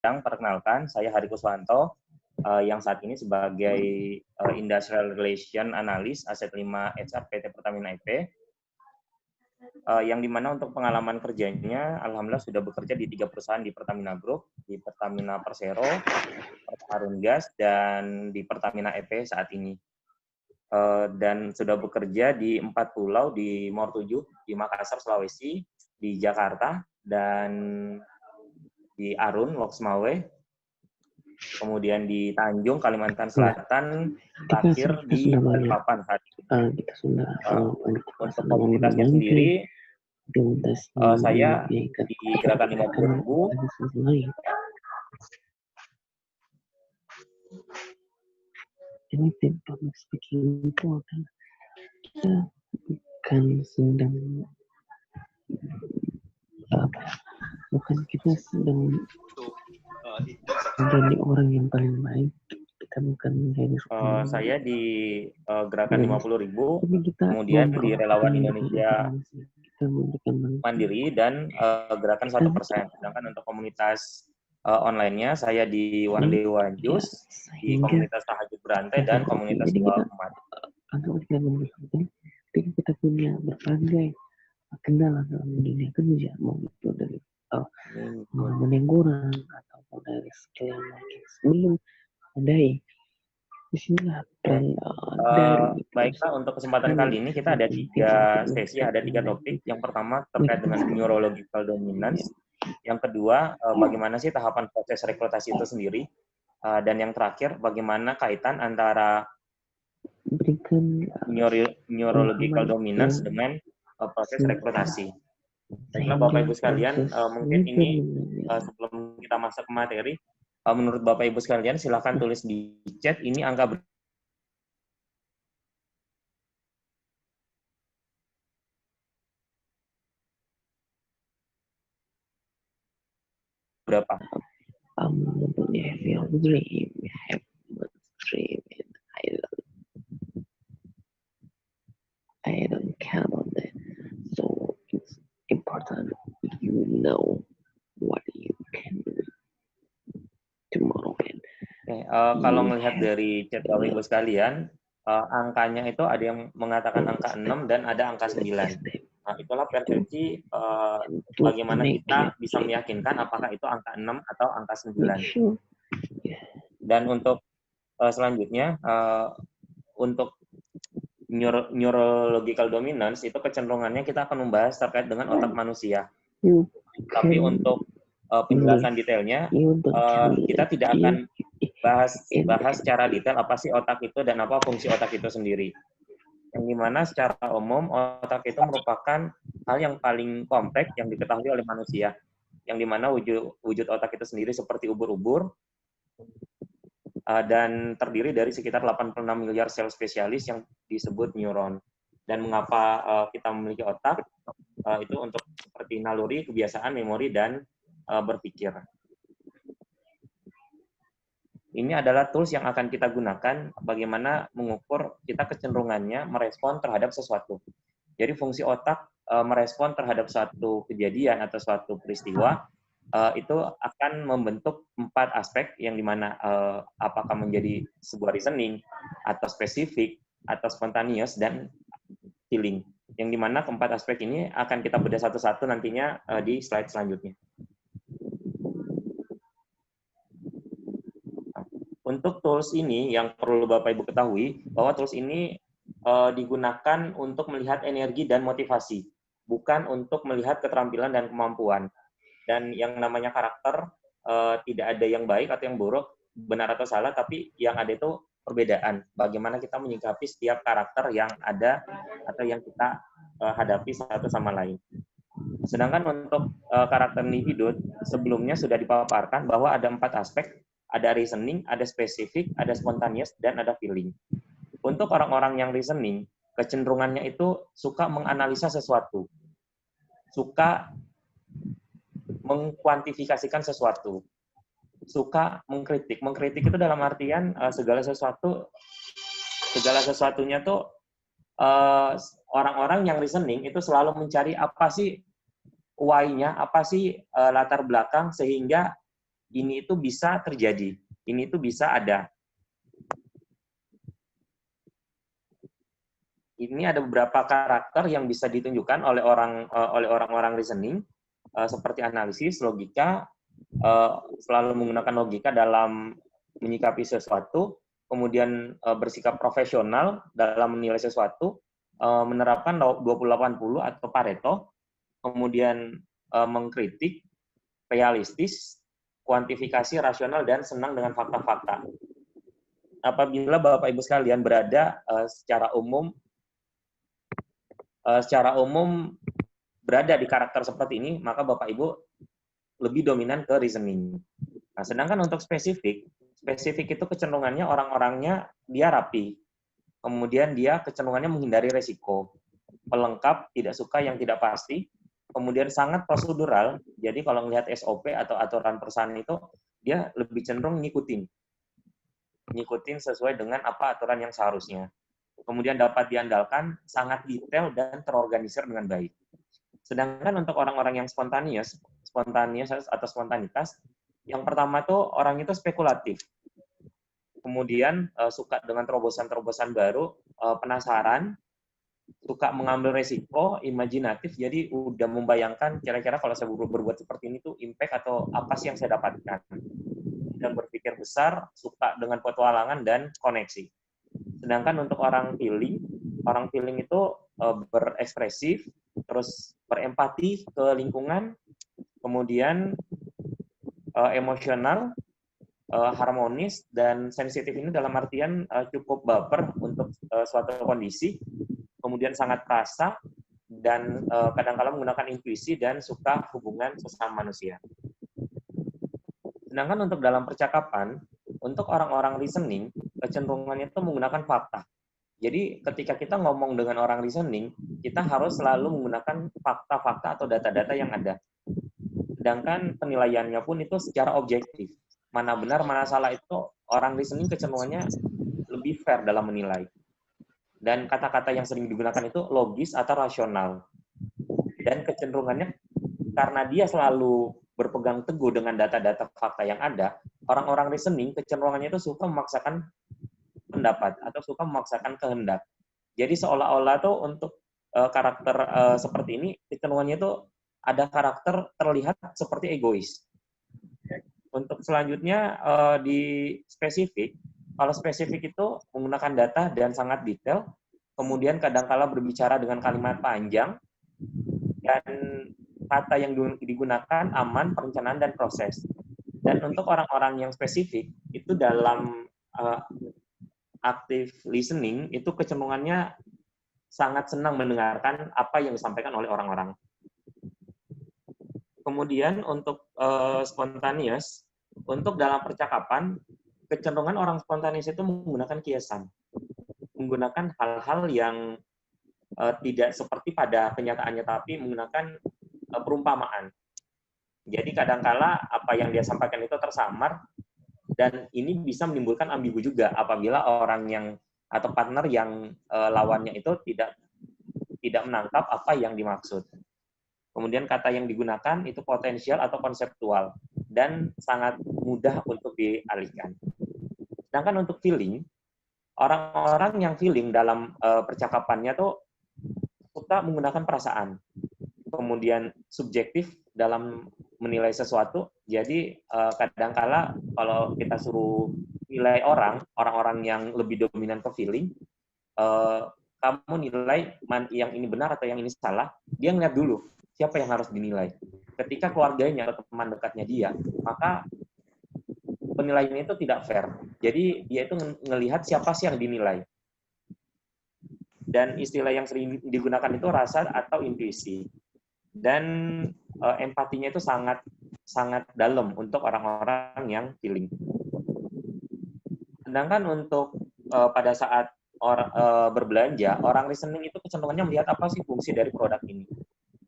Perkenalkan, saya Hari Kuswanto, yang saat ini sebagai Industrial Relation Analyst Aset 5 HR PT Pertamina IP, yang dimana untuk pengalaman kerjanya, alhamdulillah sudah bekerja di 3 perusahaan di Pertamina Group, di Pertamina Persero, Arun Gas, dan di Pertamina EP saat ini. Dan sudah bekerja di 4 pulau, di Mor 7, di Makassar, Sulawesi, di Jakarta, dan di Arun, Loksmawe, kemudian di Tanjung, Kalimantan Selatan, terakhir di Balikpapan saat ini. Kita sudah Untuk komunitasnya sendiri, saya di Gerakan 50.000. Jadi public speaking itu adalah kita bukan sedang kita sedang menjadi orang yang paling baik. Kita bukan menjadi saya di Gerakan 50.000, kemudian di Relawan Indonesia Mandiri dan Gerakan 1%. Sedangkan untuk komunitas online-nya saya di One Day One Juice, di komunitas Tahajud Berantai, dan komunitas Dua Umat. Ketika kita punya berbagai kendala dalam dunia kerja, mau itu dari pengangguran atau dari skill yang mungkin belum ada. Disinilah baiklah, untuk kesempatan kali ini kita ada 3 sesi, ada 3 topik. Yang pertama terkait dengan neurological dominance. Yang kedua, bagaimana sih tahapan proses rekrutasi itu sendiri. Dan yang terakhir, bagaimana kaitan antara neurological dominance dengan proses rekrutasi. Baiklah Bapak Ibu sekalian, mungkin ini sebelum kita masuk ke materi, menurut Bapak Ibu sekalian silakan tulis di chat ini angka berapa? I don't count on that. So it's important you know what you can do tomorrow. Kalau melihat dari chat Bapak Ibu sekalian, angkanya itu ada yang mengatakan angka 6 dan ada angka 9. Nah, itulah persepsi bagaimana kita bisa meyakinkan apakah itu angka 6 atau angka 9. Dan untuk selanjutnya, untuk neurological dominance itu kecenderungannya kita akan membahas terkait dengan otak manusia. Tapi untuk penjelasan detailnya, kita tidak akan bahas secara detail apa sih otak itu dan apa fungsi otak itu sendiri. Yang dimana secara umum otak itu merupakan hal yang paling kompleks yang diketahui oleh manusia. Yang dimana wujud otak itu sendiri seperti ubur-ubur, dan terdiri dari sekitar 86 miliar sel spesialis yang disebut neuron. Dan mengapa kita memiliki otak? Itu untuk seperti naluri, kebiasaan, memori, dan berpikir. Ini adalah tools yang akan kita gunakan bagaimana mengukur kita kecenderungannya merespon terhadap sesuatu. Jadi fungsi otak merespon terhadap suatu kejadian atau suatu peristiwa itu akan membentuk 4 aspek yang dimana apakah menjadi sebuah reasoning atau spesifik atau spontaneous dan feeling. Yang dimana keempat aspek ini akan kita bedah satu-satu nantinya di slide selanjutnya. Untuk tools ini yang perlu Bapak Ibu ketahui bahwa tools ini digunakan untuk melihat energi dan motivasi, bukan untuk melihat keterampilan dan kemampuan. Dan yang namanya karakter tidak ada yang baik atau yang buruk, benar atau salah, tapi yang ada itu perbedaan. Bagaimana kita menyikapi setiap karakter yang ada atau yang kita hadapi satu sama lain. Sedangkan untuk karakter individu sebelumnya sudah dipaparkan bahwa ada 4 aspek. Ada reasoning, ada spesifik, ada spontaneous, dan ada feeling. Untuk orang-orang yang reasoning, kecenderungannya itu suka menganalisa sesuatu, suka mengkuantifikasikan sesuatu, suka mengkritik. Mengkritik itu dalam artian segala sesuatunya tuh orang-orang yang reasoning itu selalu mencari apa sih why-nya, apa sih latar belakang sehingga ini itu bisa terjadi, ini itu bisa ada. Ini ada beberapa karakter yang bisa ditunjukkan oleh orang-orang reasoning, seperti analisis, logika, selalu menggunakan logika dalam menyikapi sesuatu, kemudian bersikap profesional dalam menilai sesuatu, menerapkan 20-80 atau Pareto, kemudian mengkritik, realistis, kuantifikasi, rasional, dan senang dengan fakta-fakta. Apabila Bapak Ibu sekalian berada secara umum berada di karakter seperti ini, maka Bapak Ibu lebih dominan ke reasoning. Nah, sedangkan untuk spesifik itu kecenderungannya orang-orangnya dia rapi, kemudian dia kecenderungannya menghindari resiko, pelengkap, tidak suka yang tidak pasti, kemudian sangat prosedural, jadi kalau melihat SOP atau aturan perusahaan itu, dia lebih cenderung ngikutin sesuai dengan apa aturan yang seharusnya. Kemudian dapat diandalkan, sangat detail dan terorganisir dengan baik. Sedangkan untuk orang-orang yang spontanious atau spontanitas, yang pertama tuh orang itu spekulatif. Kemudian suka dengan terobosan-terobosan baru, penasaran, suka mengambil resiko, imajinatif, jadi udah membayangkan kira-kira kalau saya berbuat seperti ini tuh impact atau apa sih yang saya dapatkan. Dan berpikir besar, suka dengan petualangan dan koneksi. Sedangkan untuk orang feeling itu berekspresif, terus berempati ke lingkungan, kemudian emosional, harmonis, dan sensitif ini dalam artian cukup baper untuk suatu kondisi, kemudian sangat perasa, dan kadang-kadang menggunakan intuisi dan suka hubungan sesama manusia. Sedangkan untuk dalam percakapan, untuk orang-orang reasoning, kecenderungannya itu menggunakan fakta. Jadi ketika kita ngomong dengan orang reasoning, kita harus selalu menggunakan fakta-fakta atau data-data yang ada. Sedangkan penilaiannya pun itu secara objektif. Mana benar, mana salah itu orang reasoning kecenderungannya lebih fair dalam menilai. Dan kata-kata yang sering digunakan itu logis atau rasional. Dan kecenderungannya karena dia selalu berpegang teguh dengan data-data fakta yang ada, orang-orang reasoning kecenderungannya itu suka memaksakan pendapat atau suka memaksakan kehendak. Jadi seolah-olah tuh untuk karakter seperti ini kecenderungannya itu ada karakter terlihat seperti egois. Untuk selanjutnya di spesifik, kalau spesifik itu menggunakan data dan sangat detail, kemudian kadangkala berbicara dengan kalimat panjang, dan kata yang digunakan aman, perencanaan, dan proses. Dan untuk orang-orang yang spesifik, itu dalam active listening, itu kecenderungannya sangat senang mendengarkan apa yang disampaikan oleh orang-orang. Kemudian untuk spontaneous, untuk dalam percakapan, kecenderungan orang spontaneous itu menggunakan kiasan, menggunakan hal-hal yang tidak seperti pada kenyataannya, tapi menggunakan perumpamaan. Jadi kadangkala apa yang dia sampaikan itu tersamar, dan ini bisa menimbulkan ambigu juga apabila orang yang atau partner yang lawannya itu tidak menangkap apa yang dimaksud. Kemudian kata yang digunakan itu potensial atau konseptual dan sangat mudah untuk dialihkan. Sedangkan untuk feeling, orang-orang yang feeling dalam percakapannya tuh suka menggunakan perasaan. Kemudian subjektif dalam menilai sesuatu. Jadi kadangkala kalau kita suruh nilai orang-orang yang lebih dominan ke feeling, kamu nilai yang ini benar atau yang ini salah, dia ngeliat dulu siapa yang harus dinilai. Ketika keluarganya atau teman dekatnya dia, maka penilaiannya itu tidak fair. Jadi dia itu ngelihat siapa sih yang dinilai. Dan istilah yang sering digunakan itu rasa atau intuisi. Dan empatinya itu sangat dalam untuk orang-orang yang feeling. Sedangkan untuk pada saat berbelanja, orang reasoning itu kecenderungannya melihat apa sih fungsi dari produk ini.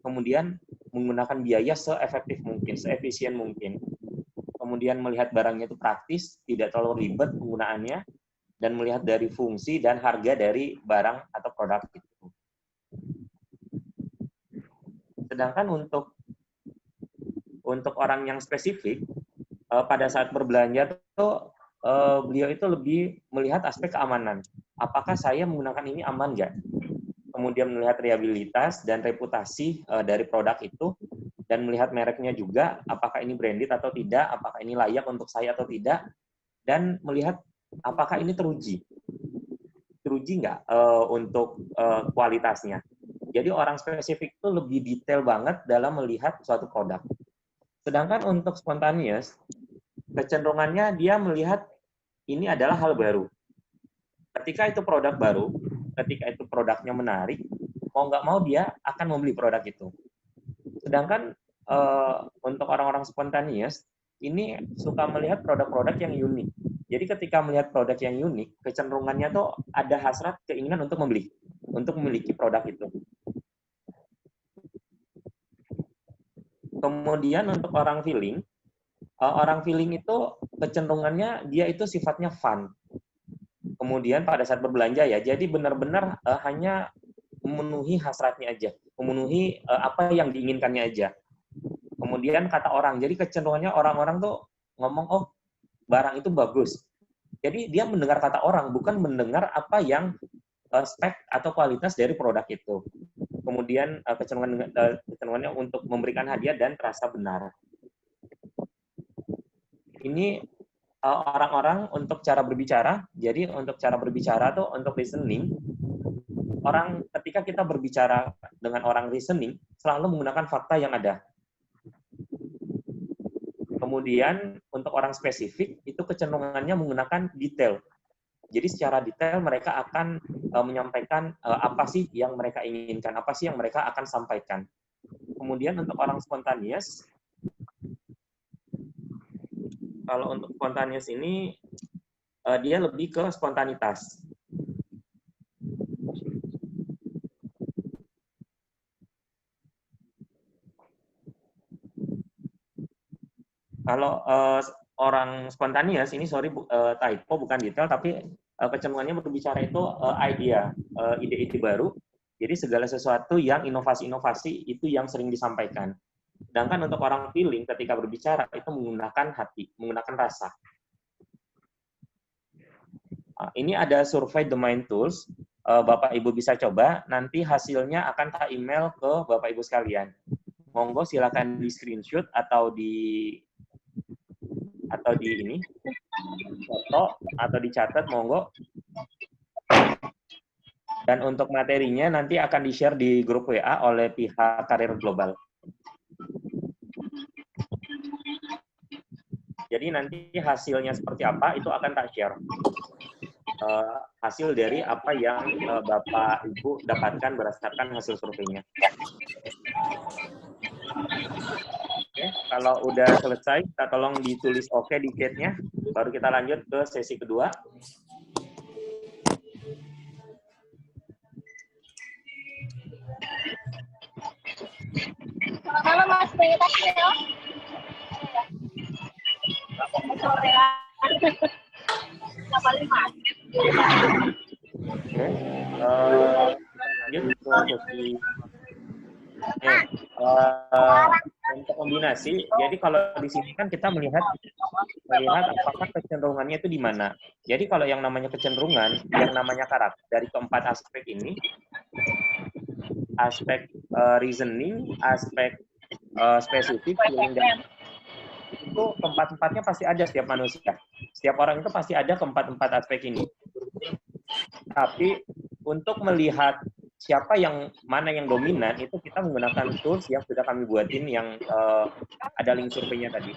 Kemudian menggunakan biaya seefektif mungkin, seefisien mungkin. Kemudian melihat barangnya itu praktis, tidak terlalu ribet penggunaannya, dan melihat dari fungsi dan harga dari barang atau produk itu. Sedangkan untuk orang yang spesifik, pada saat berbelanja tuh beliau itu lebih melihat aspek keamanan. Apakah saya menggunakan ini aman nggak? Kemudian melihat reliabilitas dan reputasi dari produk itu, dan melihat mereknya juga, apakah ini branded atau tidak, apakah ini layak untuk saya atau tidak, dan melihat apakah ini teruji nggak untuk kualitasnya. Jadi orang spesifik itu lebih detail banget dalam melihat suatu produk. Sedangkan untuk spontaneous, kecenderungannya dia melihat ini adalah hal baru. Ketika itu produk baru, ketika itu produknya menarik, mau nggak mau dia akan membeli produk itu. Sedangkan untuk orang-orang spontaneous, ini suka melihat produk-produk yang unik. Jadi ketika melihat produk yang unik, kecenderungannya tuh ada hasrat keinginan untuk membeli, untuk memiliki produk itu. Kemudian untuk orang feeling itu kecenderungannya dia itu sifatnya fun. Kemudian pada saat berbelanja ya, jadi benar-benar hanya memenuhi hasratnya aja, memenuhi apa yang diinginkannya aja. Kemudian kata orang, jadi kecenderungannya orang-orang tuh ngomong, oh barang itu bagus. Jadi dia mendengar kata orang, bukan mendengar apa yang spek atau kualitas dari produk itu. Kemudian kecenderungannya untuk memberikan hadiah dan terasa benar. Ini orang-orang untuk cara berbicara. Jadi untuk cara berbicara tuh untuk listening, orang ketika kita berbicara dengan orang listening selalu menggunakan fakta yang ada. Kemudian untuk orang spesifik itu kecenderungannya menggunakan detail. Jadi secara detail mereka akan menyampaikan apa sih yang mereka inginkan, apa sih yang mereka akan sampaikan. Kemudian untuk orang spontaneous, kalau untuk spontaneous ini dia lebih ke spontanitas. Kalau orang spontaneous ini, sorry typo bukan detail, tapi kecenderungannya berbicara itu ide-ide baru. Jadi segala sesuatu yang inovasi-inovasi itu yang sering disampaikan. Sedangkan untuk orang feeling ketika berbicara itu menggunakan hati, menggunakan rasa. Ini ada survei The Mind Tools. Bapak Ibu bisa coba. Nanti hasilnya akan tak email ke Bapak Ibu sekalian. Monggo silakan di screenshot atau di ini foto atau dicatat, monggo. Dan untuk materinya nanti akan di-share di grup WA oleh pihak Karir Global. Jadi nanti hasilnya seperti apa itu akan tak share. Hasil dari apa yang Bapak Ibu dapatkan berdasarkan hasil surveinya. Oke, kalau udah selesai, kita tolong ditulis oke di chat-nya, baru kita lanjut ke sesi kedua. Halo Mas, ya. Oke, lanjut ke sesi untuk kombinasi. Jadi kalau di sini kan kita melihat apakah kecenderungannya itu di mana. Jadi kalau yang namanya kecenderungan, yang namanya karakter dari keempat aspek ini, aspek reasoning, aspek spesifik, feeling, dan itu keempat-empatnya pasti ada setiap manusia. Setiap orang itu pasti ada keempat-empat aspek ini. Tapi untuk melihat siapa yang mana yang dominan itu kita menggunakan tools yang sudah kami buatin yang ada link surveinya tadi.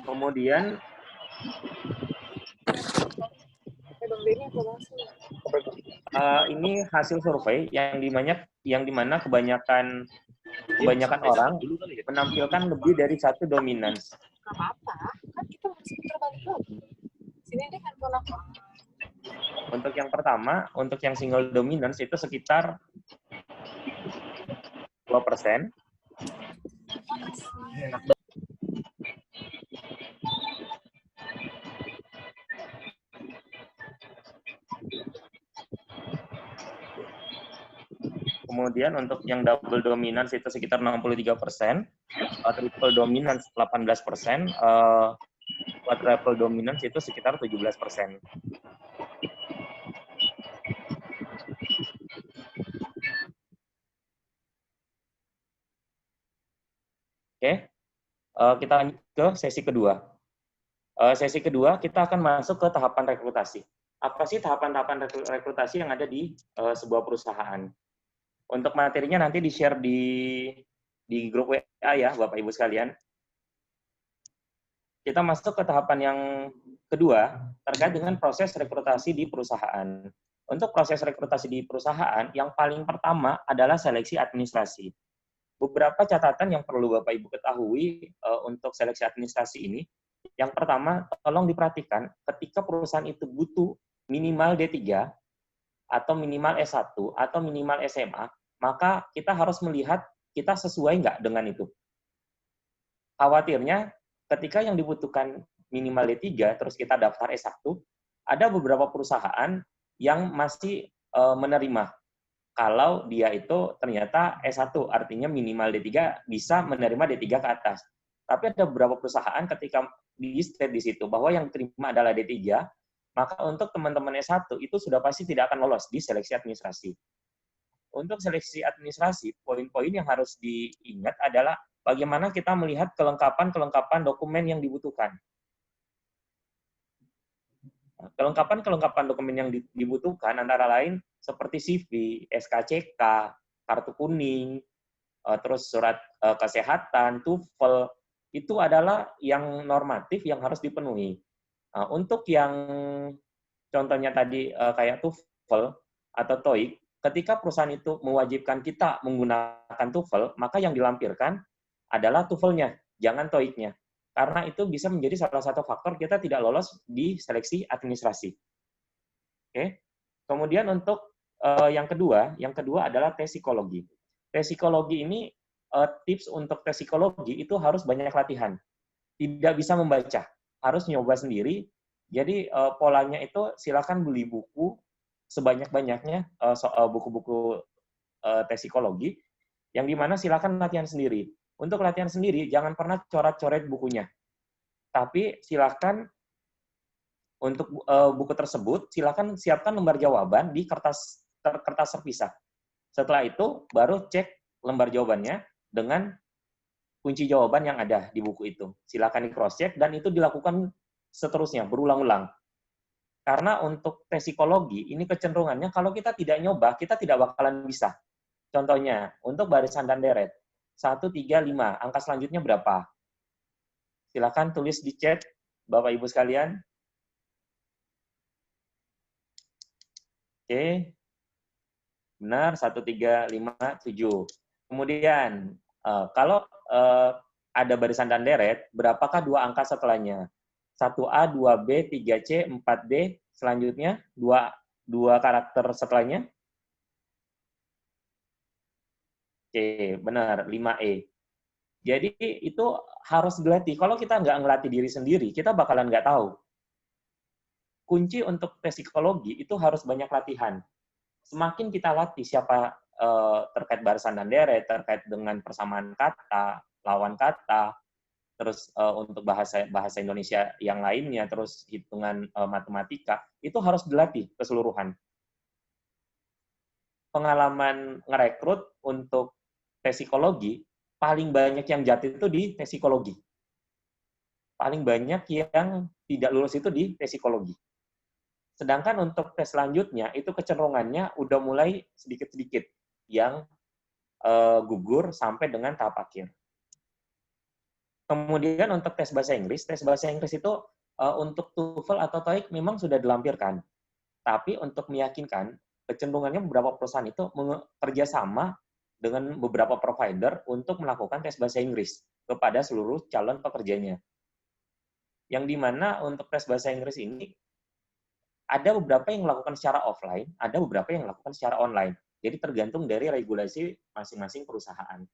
Kemudian ini hasil survei yang dimana kebanyakan orang menampilkan lebih dari satu dominans. Gak apa-apa, kan kita masih terbalik lagi. Sini deh handphone aku. Untuk yang pertama, untuk yang single dominance itu sekitar 2%. Kemudian untuk yang double dominance itu sekitar 63%. triple dominance 18%, quadruple dominance itu sekitar 17%. Oke, kita lanjut ke sesi kedua. Sesi kedua kita akan masuk ke tahapan rekrutasi. Apa sih tahapan-tahapan rekrutasi yang ada di sebuah perusahaan? Untuk materinya nanti di-share di grup WA ya, Bapak Ibu sekalian. Kita masuk ke tahapan yang kedua terkait dengan proses rekrutasi di perusahaan. Untuk proses rekrutasi di perusahaan, yang paling pertama adalah seleksi administrasi. Beberapa catatan yang perlu Bapak Ibu ketahui untuk seleksi administrasi ini. Yang pertama, tolong diperhatikan ketika perusahaan itu butuh minimal D3 atau minimal S1 atau minimal SMA, maka kita harus melihat kita sesuai nggak dengan itu. Khawatirnya ketika yang dibutuhkan minimal D3, terus kita daftar S1, ada beberapa perusahaan yang masih menerima. Kalau dia itu ternyata S1, artinya minimal D3 bisa menerima D3 ke atas. Tapi ada beberapa perusahaan ketika di-state di situ bahwa yang diterima adalah D3, maka untuk teman-teman S1 itu sudah pasti tidak akan lolos di seleksi administrasi. Untuk seleksi administrasi, poin-poin yang harus diingat adalah bagaimana kita melihat kelengkapan dokumen yang dibutuhkan. Kelengkapan dokumen yang dibutuhkan antara lain seperti CV, SKCK, kartu kuning, terus surat kesehatan, TOEFL, itu adalah yang normatif yang harus dipenuhi. Untuk yang contohnya tadi kayak TOEFL atau TOEIC, ketika perusahaan itu mewajibkan kita menggunakan TOEFL, maka yang dilampirkan adalah TOEFL-nya, jangan TOEIC-nya. Karena itu bisa menjadi salah satu faktor kita tidak lolos di seleksi administrasi. Oke. Kemudian untuk yang kedua adalah tes psikologi. Tes psikologi ini tips untuk tes psikologi itu harus banyak latihan. Tidak bisa membaca, harus nyoba sendiri. Jadi polanya itu silakan beli buku sebanyak-banyaknya buku-buku tes psikologi yang dimana silakan latihan sendiri. Untuk latihan sendiri, jangan pernah coret-coret bukunya. Tapi silakan untuk buku tersebut, silakan siapkan lembar jawaban di kertas terpisah. Setelah itu, baru cek lembar jawabannya dengan kunci jawaban yang ada di buku itu. Silakan di cross-check, dan itu dilakukan seterusnya, berulang-ulang. Karena untuk tes psikologi, ini kecenderungannya kalau kita tidak nyoba, kita tidak bakalan bisa. Contohnya, untuk barisan dan deret. 1, 3, 5. Angka selanjutnya berapa? Silakan tulis di chat, Bapak Ibu sekalian. Oke. Benar, 1, 3, 5, 7. Kemudian, kalau ada barisan dan deret, berapakah dua angka setelahnya? 1A, 2B, 3C, 4D, selanjutnya dua karakter setelahnya? Oke, benar, 5E. Jadi itu harus dilatih. Kalau kita nggak ngelatih diri sendiri, kita bakalan nggak tahu. Kunci untuk tes psikologi itu harus banyak latihan. Semakin kita latih siapa terkait barisan dan deret, terkait dengan persamaan kata, lawan kata, terus untuk bahasa Indonesia yang lainnya, terus hitungan matematika, itu harus dilatih keseluruhan. Pengalaman ngerekrut untuk tes psikologi, paling banyak yang jatuh itu di tes psikologi. Paling banyak yang tidak lulus itu di tes psikologi. Sedangkan untuk tes selanjutnya, itu kecenderungannya udah mulai sedikit-sedikit yang gugur sampai dengan tahap akhir. Kemudian untuk tes bahasa Inggris itu untuk TOEFL atau TOEIC memang sudah dilampirkan. Tapi untuk meyakinkan, kecenderungannya beberapa perusahaan itu bekerja sama dengan beberapa provider untuk melakukan tes bahasa Inggris kepada seluruh calon pekerjanya. Yang dimana untuk tes bahasa Inggris ini, ada beberapa yang melakukan secara offline, ada beberapa yang melakukan secara online. Jadi tergantung dari regulasi masing-masing perusahaan.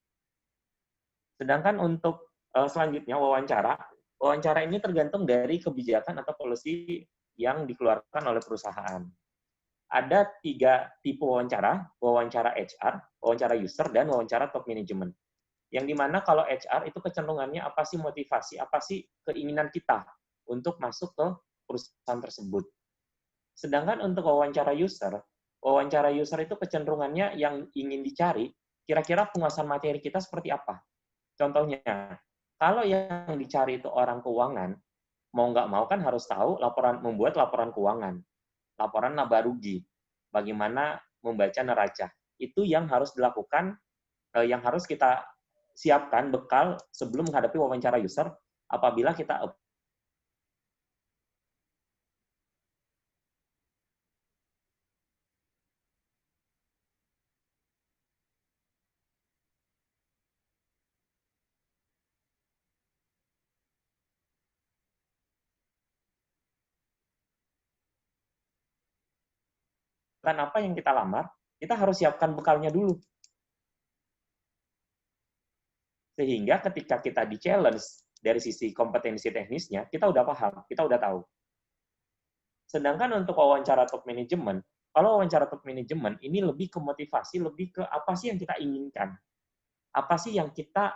Sedangkan untuk selanjutnya wawancara ini tergantung dari kebijakan atau policy yang dikeluarkan oleh perusahaan. Ada 3 tipe wawancara HR, wawancara user, dan wawancara top management. Yang dimana kalau HR itu kecenderungannya apa sih motivasi, apa sih keinginan kita untuk masuk ke perusahaan tersebut. Sedangkan untuk wawancara user itu kecenderungannya yang ingin dicari, kira-kira penguasaan materi kita seperti apa. Contohnya, kalau yang dicari itu orang keuangan, mau nggak mau kan harus tahu membuat laporan keuangan, laporan laba rugi, bagaimana membaca neraca. Itu yang harus dilakukan, yang harus kita siapkan bekal sebelum menghadapi wawancara user apabila kita apa yang kita lamar, kita harus siapkan bekalnya dulu. Sehingga ketika kita di-challenge dari sisi kompetensi teknisnya, kita udah paham, kita udah tahu. Sedangkan untuk wawancara top manajemen, kalau wawancara top manajemen ini lebih ke motivasi, lebih ke apa sih yang kita inginkan. Apa sih yang kita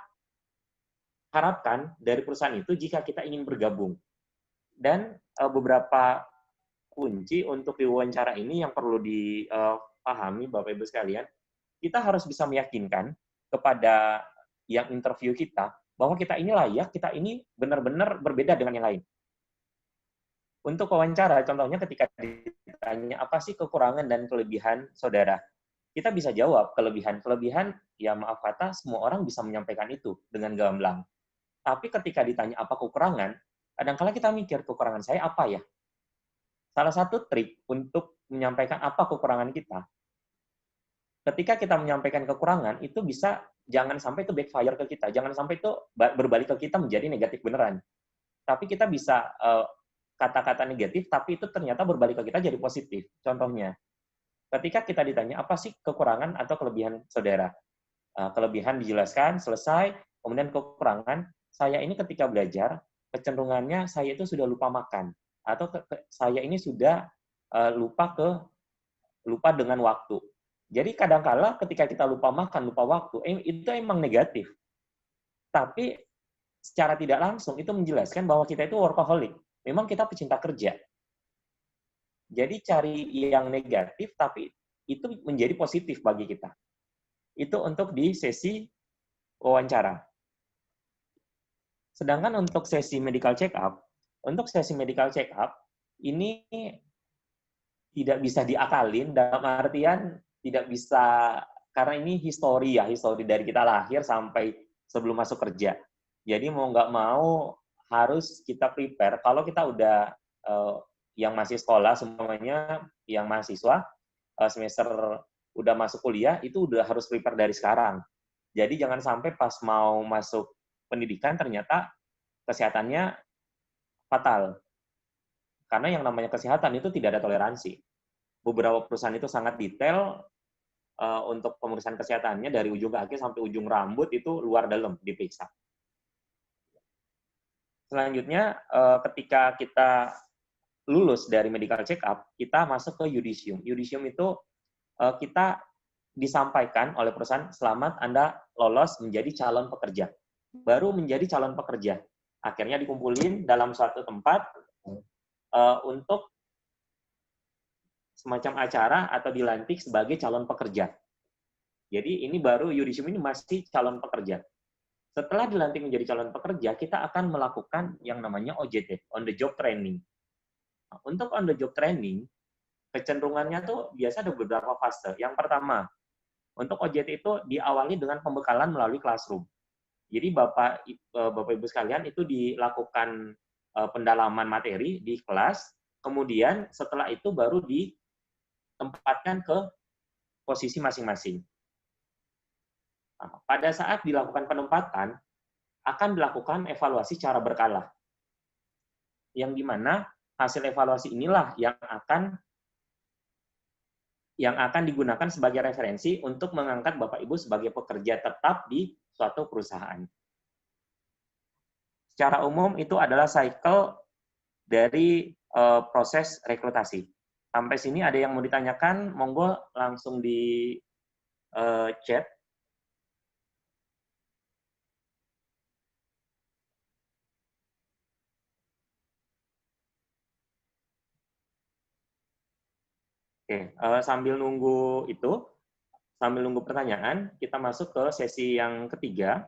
harapkan dari perusahaan itu jika kita ingin bergabung. Dan beberapa kunci untuk di wawancara ini yang perlu dipahami Bapak Ibu sekalian, kita harus bisa meyakinkan kepada yang interview kita bahwa kita ini layak, kita ini benar-benar berbeda dengan yang lain. Untuk wawancara, contohnya ketika ditanya apa sih kekurangan dan kelebihan saudara, kita bisa jawab kelebihan, ya maaf kata, semua orang bisa menyampaikan itu dengan gamblang. Tapi ketika ditanya apa kekurangan, kadang-kala kita mikir, kekurangan saya apa ya? Salah satu trik untuk menyampaikan apa kekurangan kita, ketika kita menyampaikan kekurangan, itu bisa jangan sampai itu backfire ke kita, jangan sampai itu berbalik ke kita menjadi negatif beneran. Tapi kita bisa kata-kata negatif, tapi itu ternyata berbalik ke kita jadi positif. Contohnya, ketika kita ditanya, apa sih kekurangan atau kelebihan saudara? Kelebihan dijelaskan, selesai, kemudian kekurangan, saya ini ketika belajar, kecenderungannya saya itu sudah lupa makan, atau saya ini sudah lupa dengan waktu. Jadi kadang-kala ketika kita lupa makan, lupa waktu, itu emang negatif. Tapi secara tidak langsung itu menjelaskan bahwa kita itu workaholic. Memang kita pecinta kerja. Jadi cari yang negatif, tapi itu menjadi positif bagi kita. Itu untuk di sesi wawancara. Sedangkan untuk sesi medical check up, ini tidak bisa diakalin, dalam artian tidak bisa, karena ini histori dari kita lahir sampai sebelum masuk kerja. Jadi mau nggak mau harus kita prepare. Kalau kita udah yang masih sekolah semuanya, yang mahasiswa semester udah masuk kuliah, itu udah harus prepare dari sekarang. Jadi jangan sampai pas mau masuk pendidikan ternyata kesehatannya fatal. Karena yang namanya kesehatan itu tidak ada toleransi. Beberapa perusahaan itu sangat detail untuk pemeriksaan kesehatannya dari ujung kaki sampai ujung rambut itu luar dalam diperiksa. Selanjutnya, ketika kita lulus dari medical check up, kita masuk ke yudisium. Yudisium itu kita disampaikan oleh perusahaan, selamat Anda lolos menjadi calon pekerja. Baru menjadi calon pekerja. Akhirnya dikumpulin dalam suatu tempat untuk semacam acara atau dilantik sebagai calon pekerja. Jadi ini baru yudisium ini masih calon pekerja. Setelah dilantik menjadi calon pekerja, kita akan melakukan yang namanya OJT, on the job training. Nah, untuk on the job training, kecenderungannya tuh biasa ada beberapa fase. Yang pertama, untuk OJT itu diawali dengan pembekalan melalui classroom. Jadi Bapak Ibu sekalian itu dilakukan pendalaman materi di kelas, kemudian setelah itu baru ditempatkan ke posisi masing-masing. Nah, pada saat dilakukan penempatan, akan dilakukan evaluasi secara berkala. Yang dimana hasil evaluasi inilah yang akan digunakan sebagai referensi untuk mengangkat Bapak Ibu sebagai pekerja tetap di suatu perusahaan. Secara umum itu adalah cycle dari proses rekrutasi. Sampai sini ada yang mau ditanyakan, monggo langsung di chat. Oke, sambil nunggu pertanyaan, kita masuk ke sesi yang ketiga.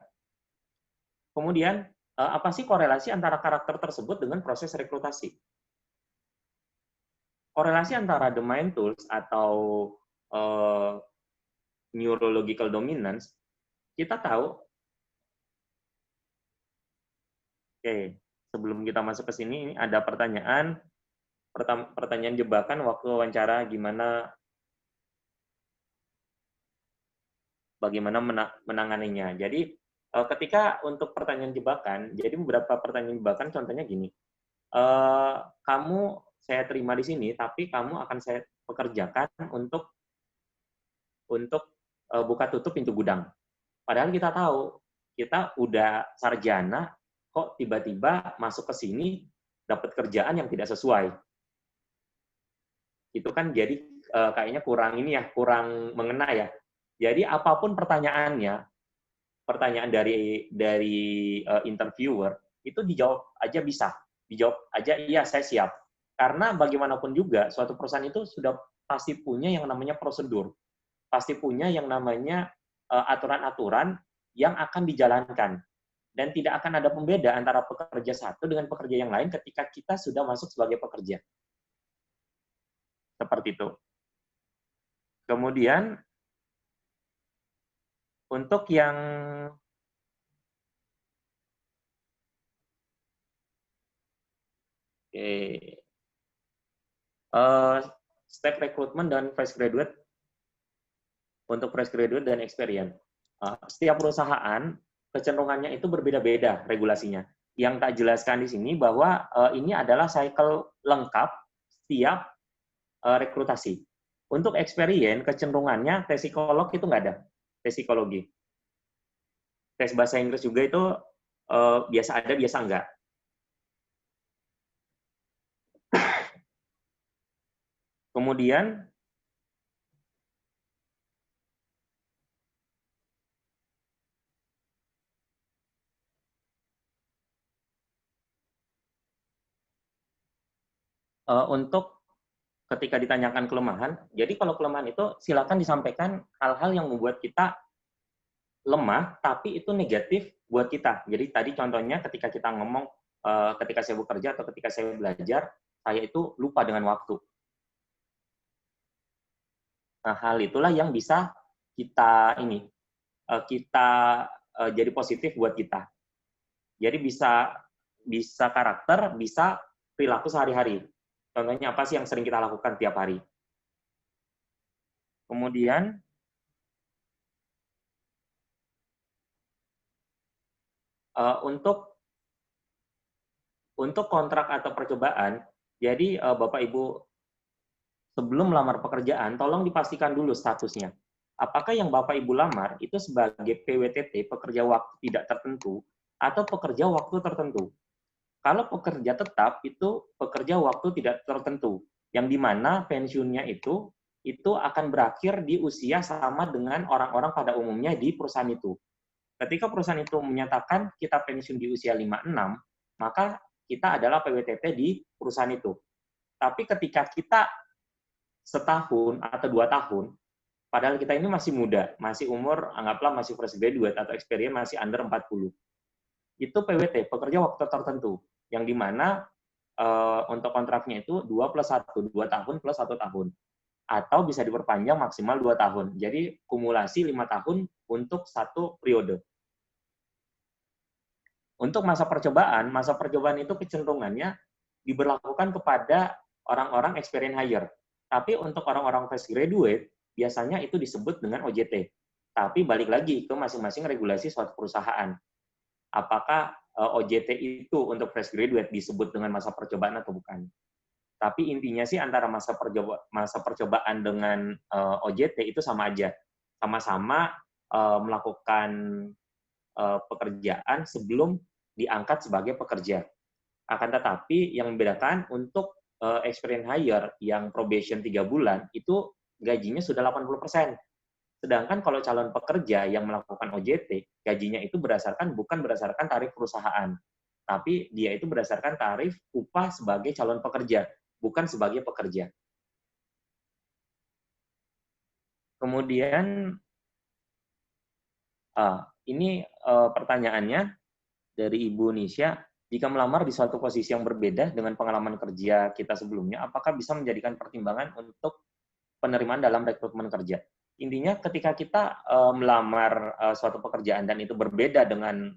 Kemudian, apa sih korelasi antara karakter tersebut dengan proses rekrutasi? Korelasi antara domain tools atau neurological dominance, kita tahu, oke, sebelum kita masuk ke sini, ada pertanyaan jebakan waktu wawancara, bagaimana menanganinya. Jadi, ketika untuk pertanyaan jebakan, jadi beberapa pertanyaan jebakan contohnya gini, kamu saya terima di sini, tapi kamu akan saya pekerjakan untuk buka tutup pintu gudang. Padahal kita tahu, kita udah sarjana, kok tiba-tiba masuk ke sini dapat kerjaan yang tidak sesuai. Itu kan jadi kayaknya kurang mengena ya. Jadi apapun pertanyaannya, pertanyaan dari interviewer itu dijawab aja bisa, dijawab aja iya saya siap. Karena bagaimanapun juga suatu perusahaan itu sudah pasti punya yang namanya prosedur, pasti punya yang namanya aturan-aturan yang akan dijalankan, dan tidak akan ada pembeda antara pekerja satu dengan pekerja yang lain ketika kita sudah masuk sebagai pekerja. Seperti itu. Kemudian untuk yang step rekrutmen dan fresh graduate, untuk fresh graduate dan experience. Setiap perusahaan kecenderungannya itu berbeda-beda regulasinya. Yang tak jelaskan di sini bahwa ini adalah cycle lengkap setiap rekrutasi. Untuk experience, kecenderungannya tes psikolog itu nggak ada, tes psikologi. Tes bahasa Inggris juga itu biasa ada, biasa enggak. Kemudian, untuk ketika ditanyakan kelemahan, jadi kalau kelemahan itu silakan disampaikan hal-hal yang membuat kita lemah, tapi itu negatif buat kita. Jadi tadi contohnya ketika kita ngomong, ketika saya bekerja atau ketika saya belajar, saya itu lupa dengan waktu. Nah, hal itulah yang bisa kita jadi positif buat kita. Jadi bisa karakter, bisa perilaku sehari-hari. Contohnya apa sih yang sering kita lakukan tiap hari. Kemudian, untuk kontrak atau percobaan, jadi Bapak Ibu sebelum melamar pekerjaan, tolong dipastikan dulu statusnya. Apakah yang Bapak Ibu lamar itu sebagai PWTT, pekerja waktu tidak tertentu, atau pekerja waktu tertentu? Kalau pekerja tetap, itu pekerja waktu tidak tertentu, yang dimana pensiunnya itu akan berakhir di usia sama dengan orang-orang pada umumnya di perusahaan itu. Ketika perusahaan itu menyatakan kita pensiun di usia 56, maka kita adalah PWTT di perusahaan itu. Tapi ketika kita setahun atau 2 tahun, padahal kita ini masih muda, masih umur, anggaplah masih fresh graduate atau experience masih under 40. Itu PWT, pekerja waktu tertentu, yang dimana untuk kontraknya itu 2+1, 2 tahun plus 1 tahun. Atau bisa diperpanjang maksimal 2 tahun. Jadi kumulasi 5 tahun untuk satu periode. Untuk masa percobaan itu kecenderungannya diberlakukan kepada orang-orang experience hire. Tapi untuk orang-orang fresh graduate, biasanya itu disebut dengan OJT. Tapi balik lagi ke masing-masing regulasi suatu perusahaan. Apakah OJT itu untuk fresh graduate disebut dengan masa percobaan atau bukan? Tapi intinya sih antara masa percobaan dengan OJT itu sama aja. Sama-sama melakukan pekerjaan sebelum diangkat sebagai pekerja. Akan tetapi yang membedakan untuk experience hire yang probation 3 bulan itu gajinya sudah 80%. Sedangkan kalau calon pekerja yang melakukan OJT, gajinya itu bukan berdasarkan tarif perusahaan, tapi dia itu berdasarkan tarif upah sebagai calon pekerja, bukan sebagai pekerja. Kemudian ini pertanyaannya dari Ibu Nisha, jika melamar di suatu posisi yang berbeda dengan pengalaman kerja kita sebelumnya, apakah bisa menjadikan pertimbangan untuk penerimaan dalam rekrutmen kerja? Intinya ketika kita melamar suatu pekerjaan dan itu berbeda dengan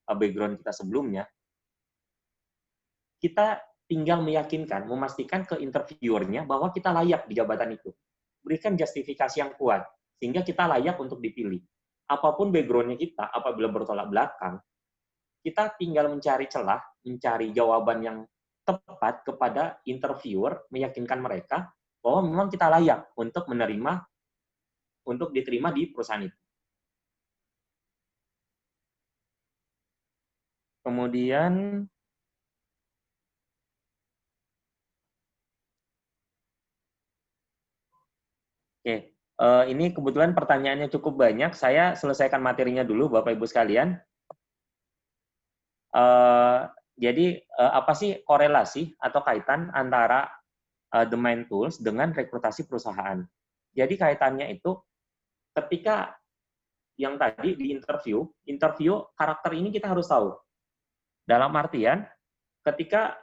background kita sebelumnya, kita tinggal meyakinkan, memastikan ke interviewernya bahwa kita layak di jabatan itu. Berikan justifikasi yang kuat, sehingga kita layak untuk dipilih. Apapun background-nya kita, apabila bertolak belakang, kita tinggal mencari celah, mencari jawaban yang tepat kepada interviewer, meyakinkan mereka bahwa memang kita layak untuk menerima, untuk diterima di perusahaan itu. Kemudian, oke, ini kebetulan pertanyaannya cukup banyak. Saya selesaikan materinya dulu, Bapak Ibu sekalian. Jadi, apa sih korelasi atau kaitan antara the main tools dengan rekrutasi perusahaan? Jadi kaitannya itu ketika yang tadi di interview karakter ini kita harus tahu. Dalam artian, ketika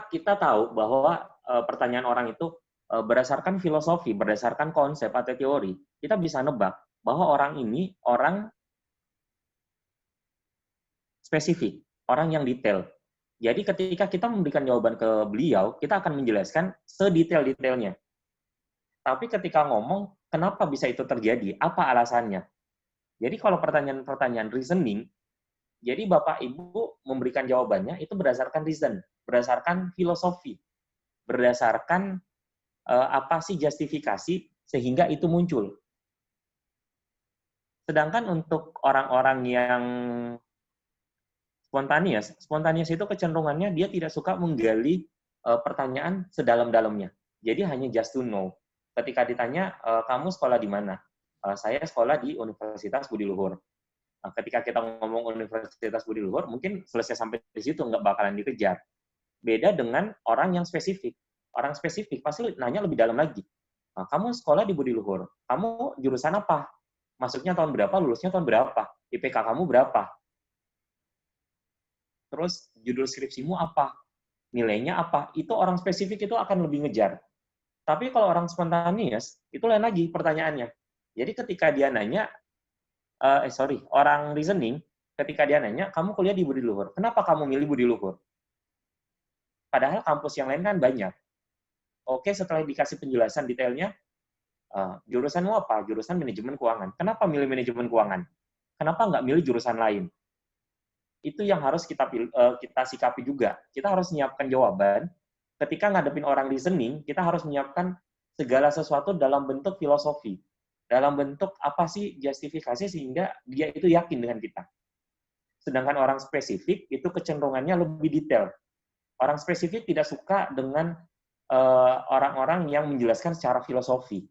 kita tahu bahwa pertanyaan orang itu berdasarkan filosofi, berdasarkan konsep atau teori, kita bisa nebak bahwa orang ini orang spesifik, orang yang detail. Jadi ketika kita memberikan jawaban ke beliau, kita akan menjelaskan sedetail-detailnya. Tapi ketika ngomong, kenapa bisa itu terjadi? Apa alasannya? Jadi kalau pertanyaan-pertanyaan reasoning, jadi Bapak Ibu memberikan jawabannya itu berdasarkan reason, berdasarkan filosofi, berdasarkan apa sih justifikasi sehingga itu muncul. Sedangkan untuk orang-orang yang spontanious itu kecenderungannya dia tidak suka menggali pertanyaan sedalam-dalamnya. Jadi hanya just to know. Ketika ditanya, kamu sekolah di mana? Saya sekolah di Universitas Budi Luhur. Ketika kita ngomong Universitas Budi Luhur, mungkin selesai sampai di situ, nggak bakalan dikejar. Beda dengan orang yang spesifik. Orang spesifik pasti nanya lebih dalam lagi. Kamu sekolah di Budi Luhur, kamu jurusan apa? Masuknya tahun berapa, lulusnya tahun berapa? IPK kamu berapa? Terus judul skripsimu apa? Nilainya apa? Itu orang spesifik itu akan lebih ngejar. Tapi kalau orang spontanious, itu lain lagi pertanyaannya. Jadi ketika dia nanya, orang reasoning, ketika dia nanya, kamu kuliah di Budi Luhur, kenapa kamu milih Budi Luhur? Padahal kampus yang lain kan banyak. Oke, setelah dikasih penjelasan detailnya, jurusanmu apa? Jurusan manajemen keuangan. Kenapa milih manajemen keuangan? Kenapa nggak milih jurusan lain? Itu yang harus kita sikapi juga. Kita harus menyiapkan jawaban. Ketika ngadepin orang reasoning, kita harus menyiapkan segala sesuatu dalam bentuk filosofi. Dalam bentuk apa sih justifikasi sehingga dia itu yakin dengan kita. Sedangkan orang spesifik itu kecenderungannya lebih detail. Orang spesifik tidak suka dengan orang-orang yang menjelaskan secara filosofi.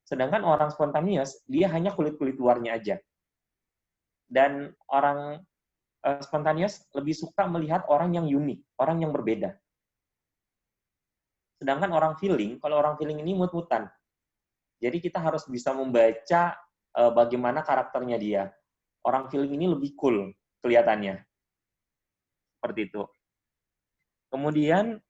Sedangkan orang spontanious, dia hanya kulit-kulit luarnya aja. Dan orang spontanious lebih suka melihat orang yang unik, orang yang berbeda. Sedangkan orang feeling, kalau orang feeling ini mut-mutan. Jadi kita harus bisa membaca bagaimana karakternya dia. Orang feeling ini lebih cool kelihatannya. Seperti itu. Kemudian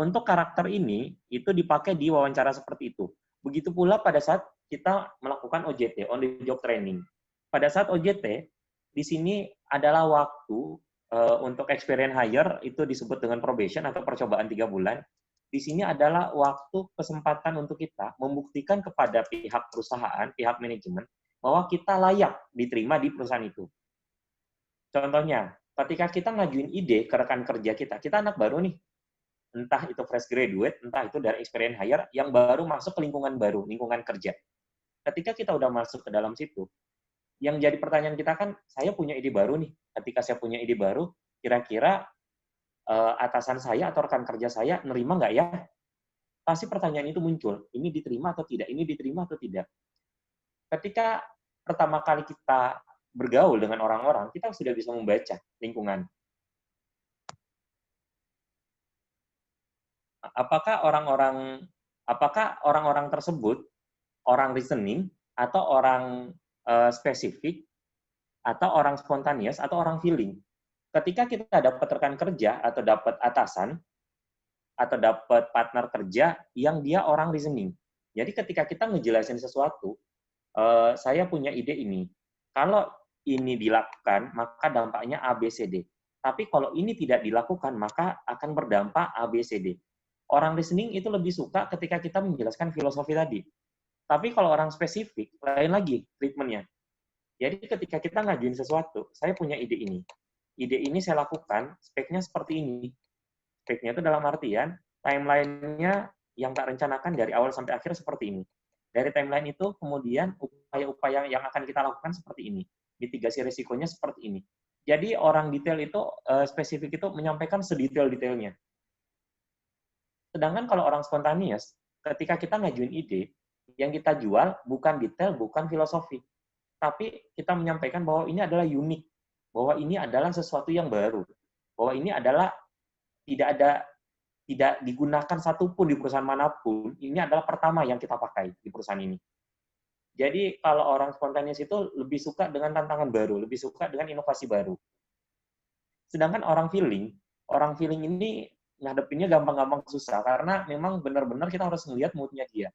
untuk karakter ini, itu dipakai di wawancara seperti itu. Begitu pula pada saat kita melakukan OJT, on the job training. Pada saat OJT, di sini adalah waktu untuk experience hire, itu disebut dengan probation atau percobaan 3 bulan. Di sini adalah waktu kesempatan untuk kita membuktikan kepada pihak perusahaan, pihak manajemen, bahwa kita layak diterima di perusahaan itu. Contohnya, ketika kita ngajuin ide ke rekan kerja kita anak baru nih, entah itu fresh graduate, entah itu dari experience hire, yang baru masuk ke lingkungan baru, lingkungan kerja. Ketika kita udah masuk ke dalam situ, yang jadi pertanyaan kita kan, saya punya ide baru nih. Ketika saya punya ide baru, kira-kira atasan saya atau rekan kerja saya nerima nggak ya? Pasti pertanyaan itu muncul. Ini diterima atau tidak? Ini diterima atau tidak? Ketika pertama kali kita bergaul dengan orang-orang, kita sudah bisa membaca lingkungan. apakah orang-orang tersebut orang reasoning atau orang spesifik atau orang spontaneous atau orang feeling. Ketika kita dapat rekan kerja atau dapat atasan atau dapat partner kerja yang dia orang reasoning. Jadi ketika kita ngejelasin sesuatu, saya punya ide ini. Kalau ini dilakukan, maka dampaknya A, B, C, D. Tapi kalau ini tidak dilakukan, maka akan berdampak A, B, C, D. Orang reasoning itu lebih suka ketika kita menjelaskan filosofi tadi. Tapi kalau orang spesifik, lain lagi treatment-nya. Jadi ketika kita ngajuin sesuatu, saya punya ide ini. Ide ini saya lakukan, speknya seperti ini. Speknya itu dalam artian, timeline-nya yang tak rencanakan dari awal sampai akhir seperti ini. Dari timeline itu, kemudian upaya-upaya yang akan kita lakukan seperti ini. Mitigasi risikonya seperti ini. Jadi orang detail itu, spesifik itu menyampaikan sedetail-detailnya. Sedangkan kalau orang spontaneous, ketika kita ngajuin ide, yang kita jual bukan detail, bukan filosofi. Tapi kita menyampaikan bahwa ini adalah unik, bahwa ini adalah sesuatu yang baru, bahwa ini adalah tidak digunakan satupun di perusahaan manapun, ini adalah pertama yang kita pakai di perusahaan ini. Jadi kalau orang spontaneous itu lebih suka dengan tantangan baru, lebih suka dengan inovasi baru. Sedangkan orang feeling ini ngadepinnya gampang-gampang susah, karena memang benar-benar kita harus melihat mood-nya dia.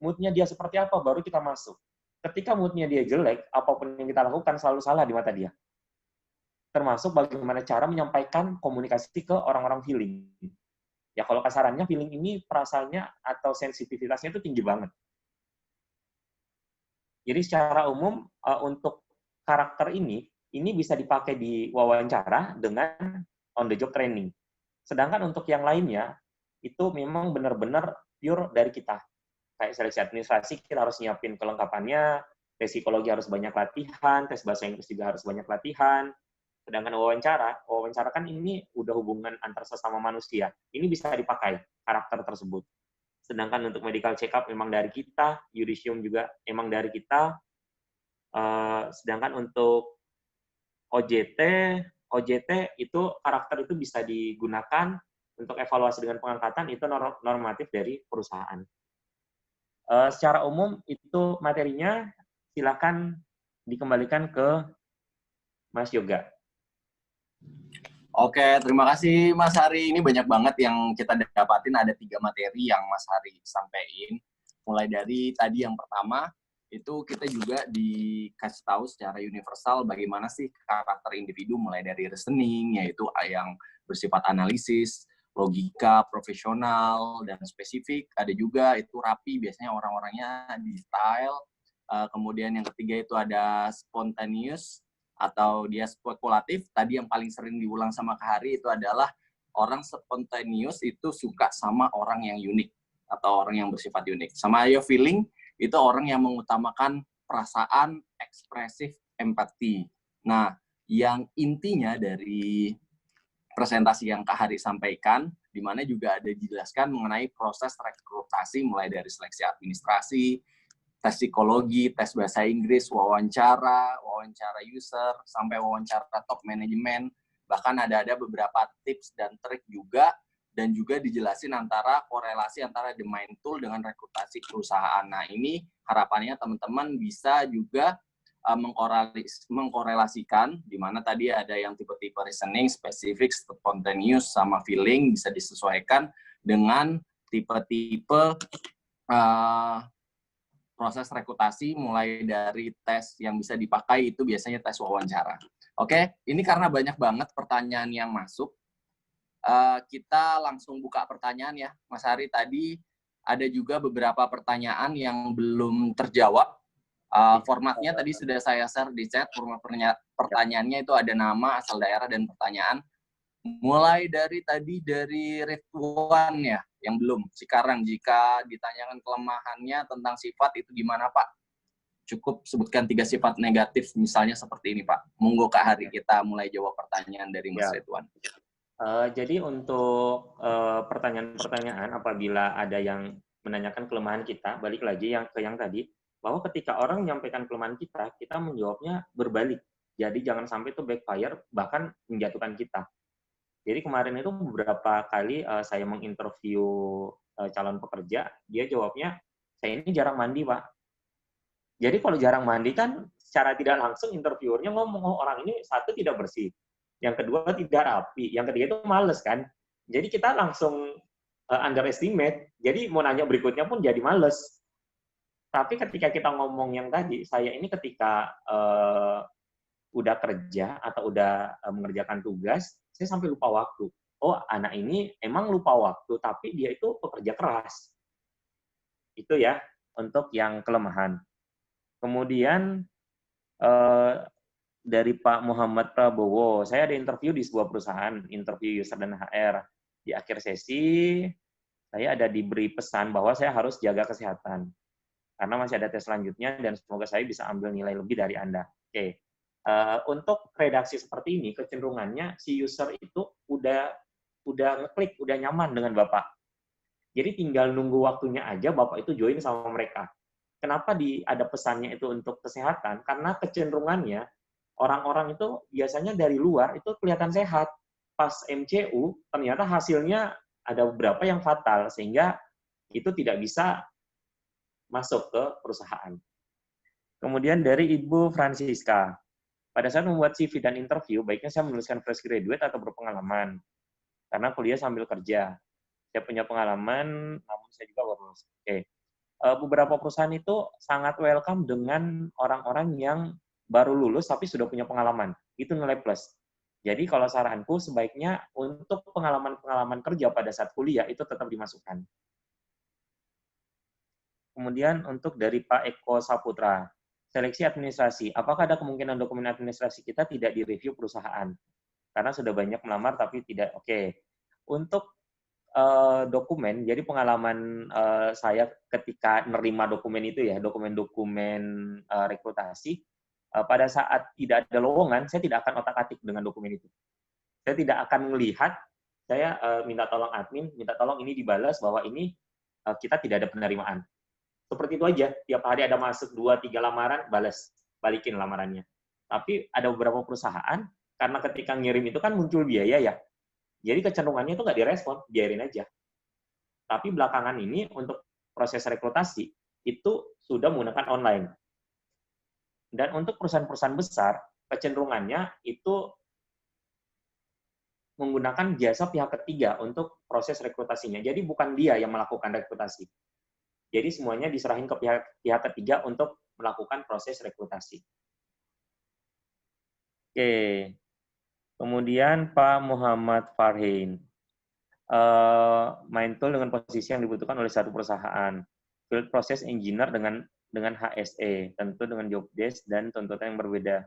Mood-nya dia seperti apa, baru kita masuk. Ketika mood-nya dia jelek, apapun yang kita lakukan selalu salah di mata dia. Termasuk bagaimana cara menyampaikan komunikasi ke orang-orang feeling. Ya kalau kasarannya, feeling ini perasaannya atau sensitivitasnya itu tinggi banget. Jadi secara umum, untuk karakter ini bisa dipakai di wawancara dengan on the job training. Sedangkan untuk yang lainnya, itu memang benar-benar pure dari kita. Kayak seleksi administrasi, kita harus nyiapin kelengkapannya, tes psikologi harus banyak latihan, tes bahasa Inggris juga harus banyak latihan. Sedangkan wawancara kan ini udah hubungan antar sesama manusia. Ini bisa dipakai karakter tersebut. Sedangkan untuk medical check up memang dari kita, judicium juga memang dari kita. Sedangkan untuk OJT itu karakter itu bisa digunakan untuk evaluasi dengan pengangkatan, itu normatif dari perusahaan. Secara umum itu materinya, silakan dikembalikan ke Mas Yoga. Oke, terima kasih Mas Hari. Ini banyak banget yang kita dapatin, ada 3 materi yang Mas Hari sampaikan. Mulai dari tadi yang pertama, itu kita juga dikasih tahu secara universal bagaimana sih karakter individu, mulai dari reasoning, yaitu yang bersifat analisis, logika, profesional, dan spesifik. Ada juga itu rapi, biasanya orang-orangnya di style. Kemudian yang ketiga itu ada spontaneous, atau dia spekulatif. Tadi yang paling sering diulang sama Kak Hari itu adalah orang spontaneous itu suka sama orang yang unik atau orang yang bersifat unik. Sama ayo feeling, itu orang yang mengutamakan perasaan, ekspresif, empati. Nah, yang intinya dari presentasi yang Kak Hari sampaikan, di mana juga ada dijelaskan mengenai proses rekrutasi mulai dari seleksi administrasi, tes psikologi, tes bahasa Inggris, wawancara user, sampai wawancara top manajemen. Bahkan ada beberapa tips dan trik juga, dan juga dijelasin korelasi antara The Mind Tool dengan rekrutasi perusahaan. Nah, ini harapannya teman-teman bisa juga mengkorelasikan, di mana tadi ada yang tipe-tipe reasoning, spesifik, spontaneous, sama feeling, bisa disesuaikan dengan tipe-tipe proses rekrutasi, mulai dari tes yang bisa dipakai itu biasanya tes wawancara. Oke, ini karena banyak banget pertanyaan yang masuk, kita langsung buka pertanyaan ya. Mas Hari, tadi ada juga beberapa pertanyaan yang belum terjawab. Formatnya tadi sudah saya share di chat, format pertanyaannya itu ada nama, asal daerah, dan pertanyaan. Mulai dari Ridwan ya, yang belum. Sekarang jika ditanyakan kelemahannya tentang sifat itu gimana Pak? Cukup sebutkan 3 sifat negatif, misalnya seperti ini Pak. Monggo Kak Hari, kita mulai jawab pertanyaan dari Mas Ridwan. Jadi untuk pertanyaan-pertanyaan apabila ada yang menanyakan kelemahan kita, balik lagi ke yang tadi, bahwa ketika orang menyampaikan kelemahan kita menjawabnya berbalik. Jadi jangan sampai itu backfire, bahkan menjatuhkan kita. Jadi kemarin itu beberapa kali saya menginterview calon pekerja, dia jawabnya, saya ini jarang mandi, Pak. Jadi kalau jarang mandi kan secara tidak langsung interviewernya ngomong, oh orang ini satu tidak bersih, yang kedua tidak rapi, yang ketiga itu males kan. Jadi kita langsung underestimate, jadi mau nanya berikutnya pun jadi males. Tapi ketika kita ngomong yang tadi, saya ini ketika udah kerja atau udah mengerjakan tugas, saya sampai lupa waktu. Oh, anak ini emang lupa waktu, tapi dia itu pekerja keras. Itu ya, untuk yang kelemahan. Kemudian dari Pak Muhammad Prabowo, saya ada interview di sebuah perusahaan, interview user dan HR. Di akhir sesi, saya ada diberi pesan bahwa saya harus jaga kesehatan. Karena masih ada tes selanjutnya, dan semoga saya bisa ambil nilai lebih dari Anda. Oke. Untuk redaksi seperti ini, kecenderungannya si user itu udah ngeklik, udah nyaman dengan Bapak. Jadi tinggal nunggu waktunya aja, Bapak itu join sama mereka. Kenapa ada pesannya itu untuk kesehatan? Karena kecenderungannya orang-orang itu biasanya dari luar itu kelihatan sehat. Pas MCU, ternyata hasilnya ada beberapa yang fatal, sehingga itu tidak bisa masuk ke perusahaan. Kemudian dari Ibu Francisca, pada saat membuat CV dan interview, baiknya saya menuliskan fresh graduate atau berpengalaman, karena kuliah sambil kerja. Saya punya pengalaman, namun saya juga baru lulus. Oke. Beberapa perusahaan itu sangat welcome dengan orang-orang yang baru lulus tapi sudah punya pengalaman. Itu nilai plus. Jadi kalau saranku sebaiknya untuk pengalaman-pengalaman kerja pada saat kuliah itu tetap dimasukkan. Kemudian untuk dari Pak Eko Saputra, seleksi administrasi. Apakah ada kemungkinan dokumen administrasi kita tidak direview perusahaan? Karena sudah banyak melamar tapi tidak. Oke. Untuk dokumen, jadi pengalaman saya ketika menerima dokumen itu ya, dokumen-dokumen rekrutasi, pada saat tidak ada lowongan, saya tidak akan otak-atik dengan dokumen itu. Saya tidak akan melihat, saya minta tolong admin, minta tolong ini dibalas bahwa ini kita tidak ada penerimaan. Seperti itu aja, tiap hari ada masuk 2-3 lamaran, balas, balikin lamarannya. Tapi ada beberapa perusahaan, karena ketika ngirim itu kan muncul biaya ya, jadi kecenderungannya itu nggak direspon, biarin aja. Tapi belakangan ini untuk proses rekrutasi itu sudah menggunakan online. Dan untuk perusahaan-perusahaan besar, kecenderungannya itu menggunakan jasa pihak ketiga untuk proses rekrutasinya. Jadi bukan dia yang melakukan rekrutasi. Jadi semuanya diserahin ke pihak ketiga untuk melakukan proses rekrutasi. Oke. Kemudian Pak Muhammad Farhin. Main tool dengan posisi yang dibutuhkan oleh satu perusahaan. Field process engineer dengan HSE, tentu dengan job desk dan tuntutan yang berbeda.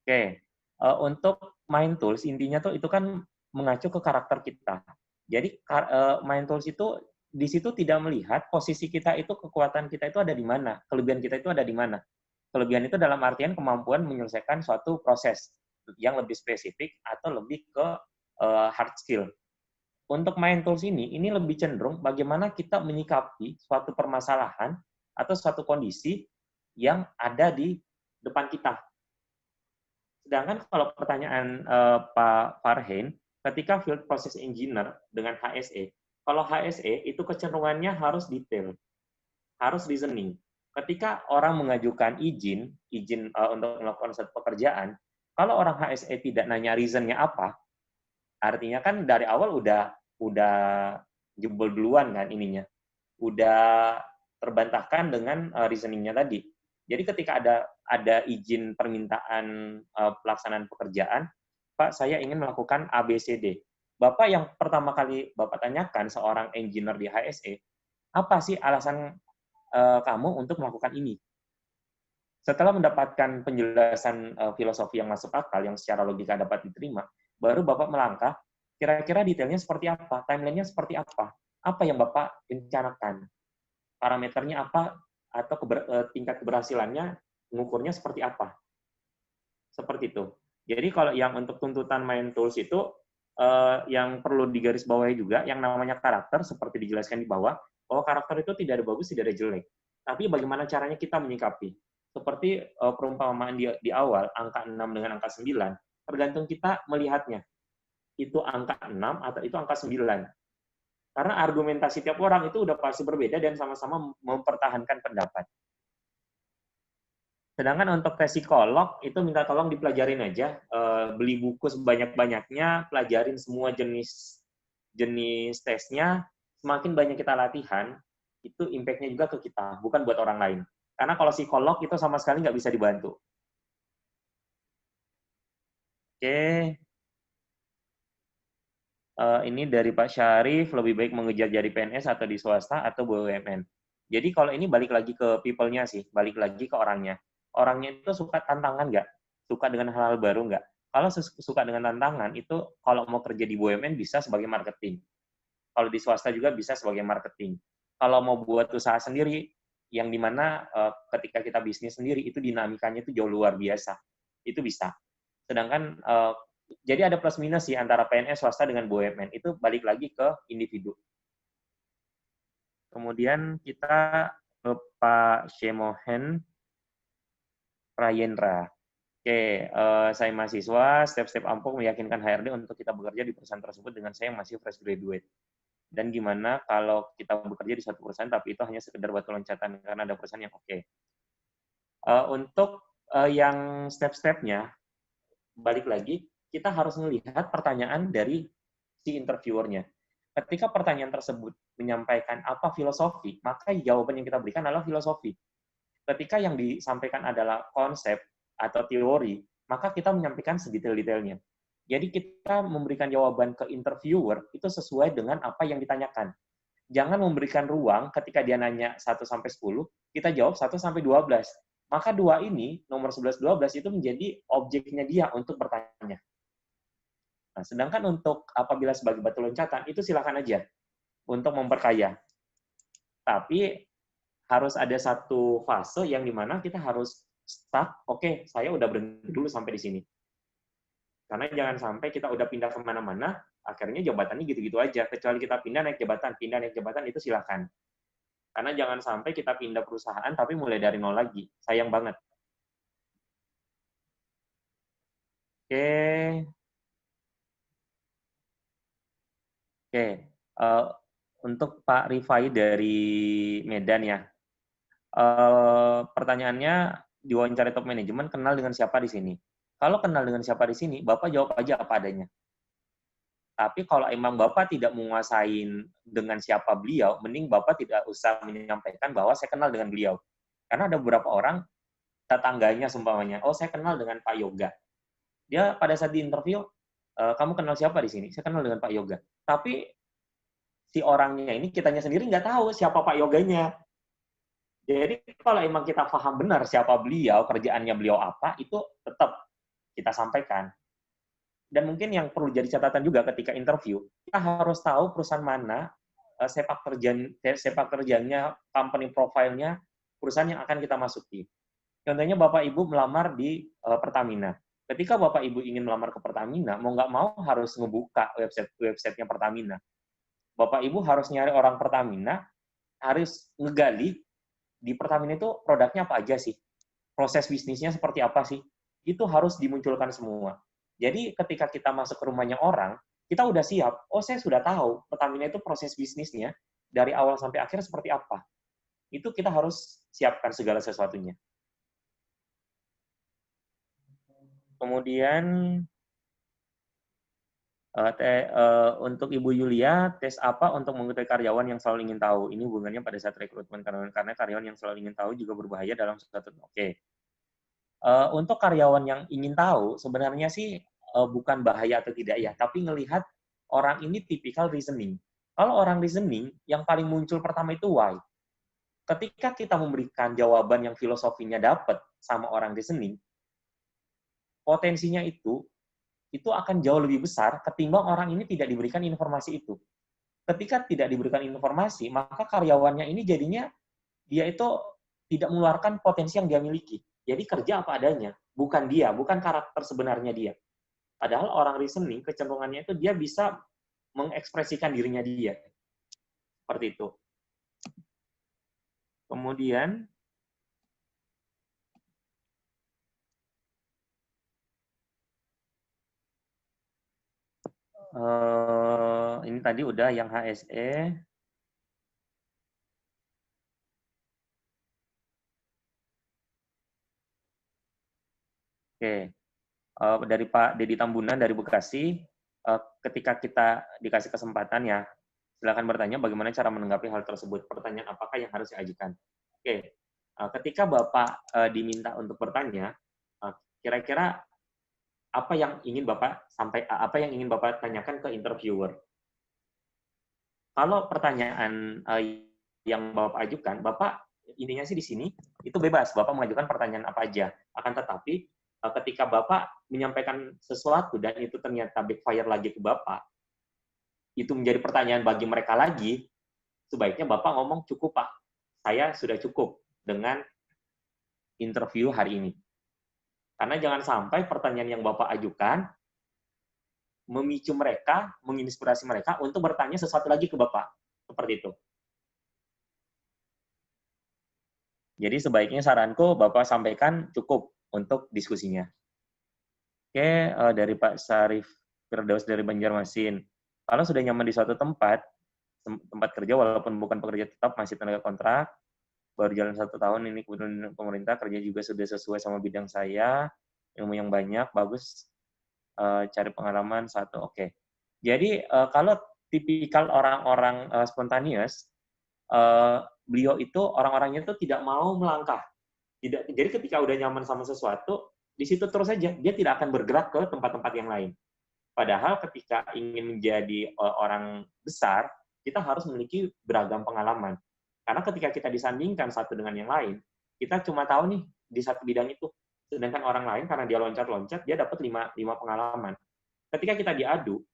Oke. Untuk main tools intinya tuh itu kan mengacu ke karakter kita. Jadi main tools itu di situ tidak melihat posisi kita itu, kekuatan kita itu ada di mana, kelebihan kita itu ada di mana. Kelebihan itu dalam artian kemampuan menyelesaikan suatu proses yang lebih spesifik atau lebih ke hard skill. Untuk main tools ini lebih cenderung bagaimana kita menyikapi suatu permasalahan atau suatu kondisi yang ada di depan kita. Sedangkan kalau pertanyaan Pak Farhen, ketika field process engineer dengan HSE, kalau HSE itu kecenderungannya harus detail, harus reasoning. Ketika orang mengajukan izin untuk melakukan suatu pekerjaan, kalau orang HSE tidak nanya reason-nya apa, artinya kan dari awal udah jebol duluan kan ininya. Udah terbantahkan dengan reasoning-nya tadi. Jadi ketika ada izin permintaan pelaksanaan pekerjaan, Pak, saya ingin melakukan ABCD. Bapak yang pertama kali Bapak tanyakan seorang engineer di HSE, apa sih alasan kamu untuk melakukan ini? Setelah mendapatkan penjelasan filosofi yang masuk akal, yang secara logika dapat diterima, baru Bapak melangkah, kira-kira detailnya seperti apa, timeline-nya seperti apa yang Bapak rencanakan, parameternya apa, atau tingkat keberhasilannya, mengukurnya seperti apa. Seperti itu. Jadi kalau yang untuk tuntutan main tools itu, yang perlu digarisbawahi juga, yang namanya karakter, seperti dijelaskan di bawah, bahwa karakter itu tidak ada bagus, tidak ada jelek. Tapi bagaimana caranya kita menyikapi. Seperti perumpamaan di awal, angka 6 dengan angka 9, tergantung kita melihatnya. itu angka 6 atau itu angka 9. Karena argumentasi tiap orang itu udah pasti berbeda dan sama-sama mempertahankan pendapat. Sedangkan untuk tes psikolog, itu minta tolong dipelajarin aja. Beli buku sebanyak-banyaknya, pelajarin semua jenis tesnya. Semakin banyak kita latihan, itu impact-nya juga ke kita, bukan buat orang lain. Karena kalau psikolog itu sama sekali nggak bisa dibantu. Oke. Ini dari Pak Syarif, lebih baik mengejar jadi PNS atau di swasta atau BUMN. Jadi kalau ini balik lagi ke people-nya sih, balik lagi ke orangnya. Orangnya itu suka tantangan nggak? Suka dengan hal-hal baru nggak? Kalau suka dengan tantangan, itu kalau mau kerja di BUMN bisa sebagai marketing. Kalau di swasta juga bisa sebagai marketing. Kalau mau buat usaha sendiri, yang dimana ketika kita bisnis sendiri, itu dinamikanya itu jauh luar biasa. Itu bisa. Sedangkan jadi ada plus minus sih antara PNS swasta dengan BUMN. Itu balik lagi ke individu. Kemudian kita ke Pak Shemohen Prayendra. Oke, saya mahasiswa, step-step ampuh meyakinkan HRD untuk kita bekerja di perusahaan tersebut dengan saya yang masih fresh graduate. Dan gimana kalau kita bekerja di satu perusahaan tapi itu hanya sekedar batu loncatan karena ada perusahaan yang oke. Untuk yang step-stepnya, balik lagi, kita harus melihat pertanyaan dari si interviewernya. Ketika pertanyaan tersebut menyampaikan apa filosofi, maka jawaban yang kita berikan adalah filosofi. Ketika yang disampaikan adalah konsep atau teori, maka kita menyampaikan sedetail-detailnya. Jadi kita memberikan jawaban ke interviewer itu sesuai dengan apa yang ditanyakan. Jangan memberikan ruang ketika dia nanya 1 sampai 10, kita jawab 1 sampai 12. Maka 2 ini, nomor 11, 12 itu menjadi objeknya dia untuk bertanya. Nah, sedangkan untuk apabila sebagai batu loncatan, itu silakan aja untuk memperkaya. Tapi harus ada satu fase yang dimana kita harus start, oke, saya udah berhenti dulu sampai di sini. Karena jangan sampai kita udah pindah kemana-mana, akhirnya jabatannya gitu-gitu aja. Kecuali kita pindah naik jabatan, itu silakan. Karena jangan sampai kita pindah perusahaan, tapi mulai dari nol lagi. Sayang banget. Oke. Untuk Pak Rifai dari Medan ya. Pertanyaannya, diwawancara top manajemen, kenal dengan siapa di sini? Kalau kenal dengan siapa di sini, Bapak jawab aja apa adanya. Tapi kalau emang Bapak tidak menguasai dengan siapa beliau, mending Bapak tidak usah menyampaikan bahwa saya kenal dengan beliau. Karena ada beberapa orang, tetangganya seumpamanya, oh saya kenal dengan Pak Yoga. Dia pada saat di interview, kamu kenal siapa di sini? Saya kenal dengan Pak Yoga. Tapi si orangnya ini, kitanya sendiri nggak tahu siapa Pak Yoganya. Jadi kalau emang kita paham benar siapa beliau, kerjaannya beliau apa, itu tetap kita sampaikan. Dan mungkin yang perlu jadi catatan juga ketika interview, kita harus tahu perusahaan mana, sepak terjangnya, company profile-nya, perusahaan yang akan kita masuki. Contohnya Bapak Ibu melamar di Pertamina. Ketika Bapak Ibu ingin melamar ke Pertamina, mau nggak mau harus ngebuka website-nya Pertamina. Bapak Ibu harus nyari orang Pertamina, harus ngegali di Pertamina itu produknya apa aja sih? Proses bisnisnya seperti apa sih? Itu harus dimunculkan semua. Jadi ketika kita masuk ke rumahnya orang, kita udah siap. Oh, saya sudah tahu Pertamina itu proses bisnisnya dari awal sampai akhir seperti apa. Itu kita harus siapkan segala sesuatunya. Kemudian untuk Ibu Yulia, tes apa untuk mengetahui karyawan yang selalu ingin tahu? Ini hubungannya pada saat rekrutmen, karena karyawan yang selalu ingin tahu juga berbahaya dalam suatu. Oke. Untuk karyawan yang ingin tahu, sebenarnya sih bukan bahaya atau tidak ya, tapi ngelihat orang ini tipikal reasoning. Kalau orang reasoning, yang paling muncul pertama itu why. Ketika kita memberikan jawaban yang filosofinya dapat sama orang reasoning, potensinya itu akan jauh lebih besar ketimbang orang ini tidak diberikan informasi itu. Ketika tidak diberikan informasi, maka karyawannya ini jadinya dia itu tidak mengeluarkan potensi yang dia miliki. Jadi kerja apa adanya, bukan karakter sebenarnya dia. Padahal orang reasoning, kecenderungannya itu dia bisa mengekspresikan dirinya dia. Seperti itu. Kemudian, Ini tadi udah yang HSE. Oke, dari Pak Dedi Tambunan dari Bekasi, ketika kita dikasih kesempatan ya, silakan bertanya bagaimana cara menanggapi hal tersebut. Pertanyaan apakah yang harus diajukan? Oke, ketika Bapak diminta untuk bertanya, kira-kira apa yang ingin Bapak tanyakan ke interviewer? Kalau pertanyaan yang Bapak ajukan, Bapak intinya sih di sini itu bebas, Bapak mengajukan pertanyaan apa aja. Akan tetapi ketika Bapak menyampaikan sesuatu dan itu ternyata backfire lagi ke Bapak, itu menjadi pertanyaan bagi mereka lagi, sebaiknya Bapak ngomong, cukup Pak, saya sudah cukup dengan interview hari ini. Karena jangan sampai pertanyaan yang Bapak ajukan memicu mereka, menginspirasi mereka untuk bertanya sesuatu lagi ke Bapak. Seperti itu. Jadi sebaiknya saranku Bapak sampaikan cukup untuk diskusinya. Oke, dari Pak Sarif Firdaus dari Banjarmasin. Kalau sudah nyaman di suatu tempat kerja walaupun bukan pekerja tetap, masih tenaga kontrak, baru jalan 1 tahun ini, kemudian pemerintah kerja juga sudah sesuai sama bidang saya, ilmu yang banyak, bagus, cari pengalaman 1, oke. Jadi kalau tipikal orang-orang spontaneous, beliau itu orang-orangnya itu tidak mau melangkah. Jadi ketika udah nyaman sama sesuatu, di situ terus saja, dia tidak akan bergerak ke tempat-tempat yang lain. Padahal ketika ingin menjadi orang besar, kita harus memiliki beragam pengalaman. Karena ketika kita disandingkan satu dengan yang lain, kita cuma tahu nih di satu bidang itu. Sedangkan orang lain karena dia loncat-loncat, dia dapat 5 pengalaman. Ketika kita diadu,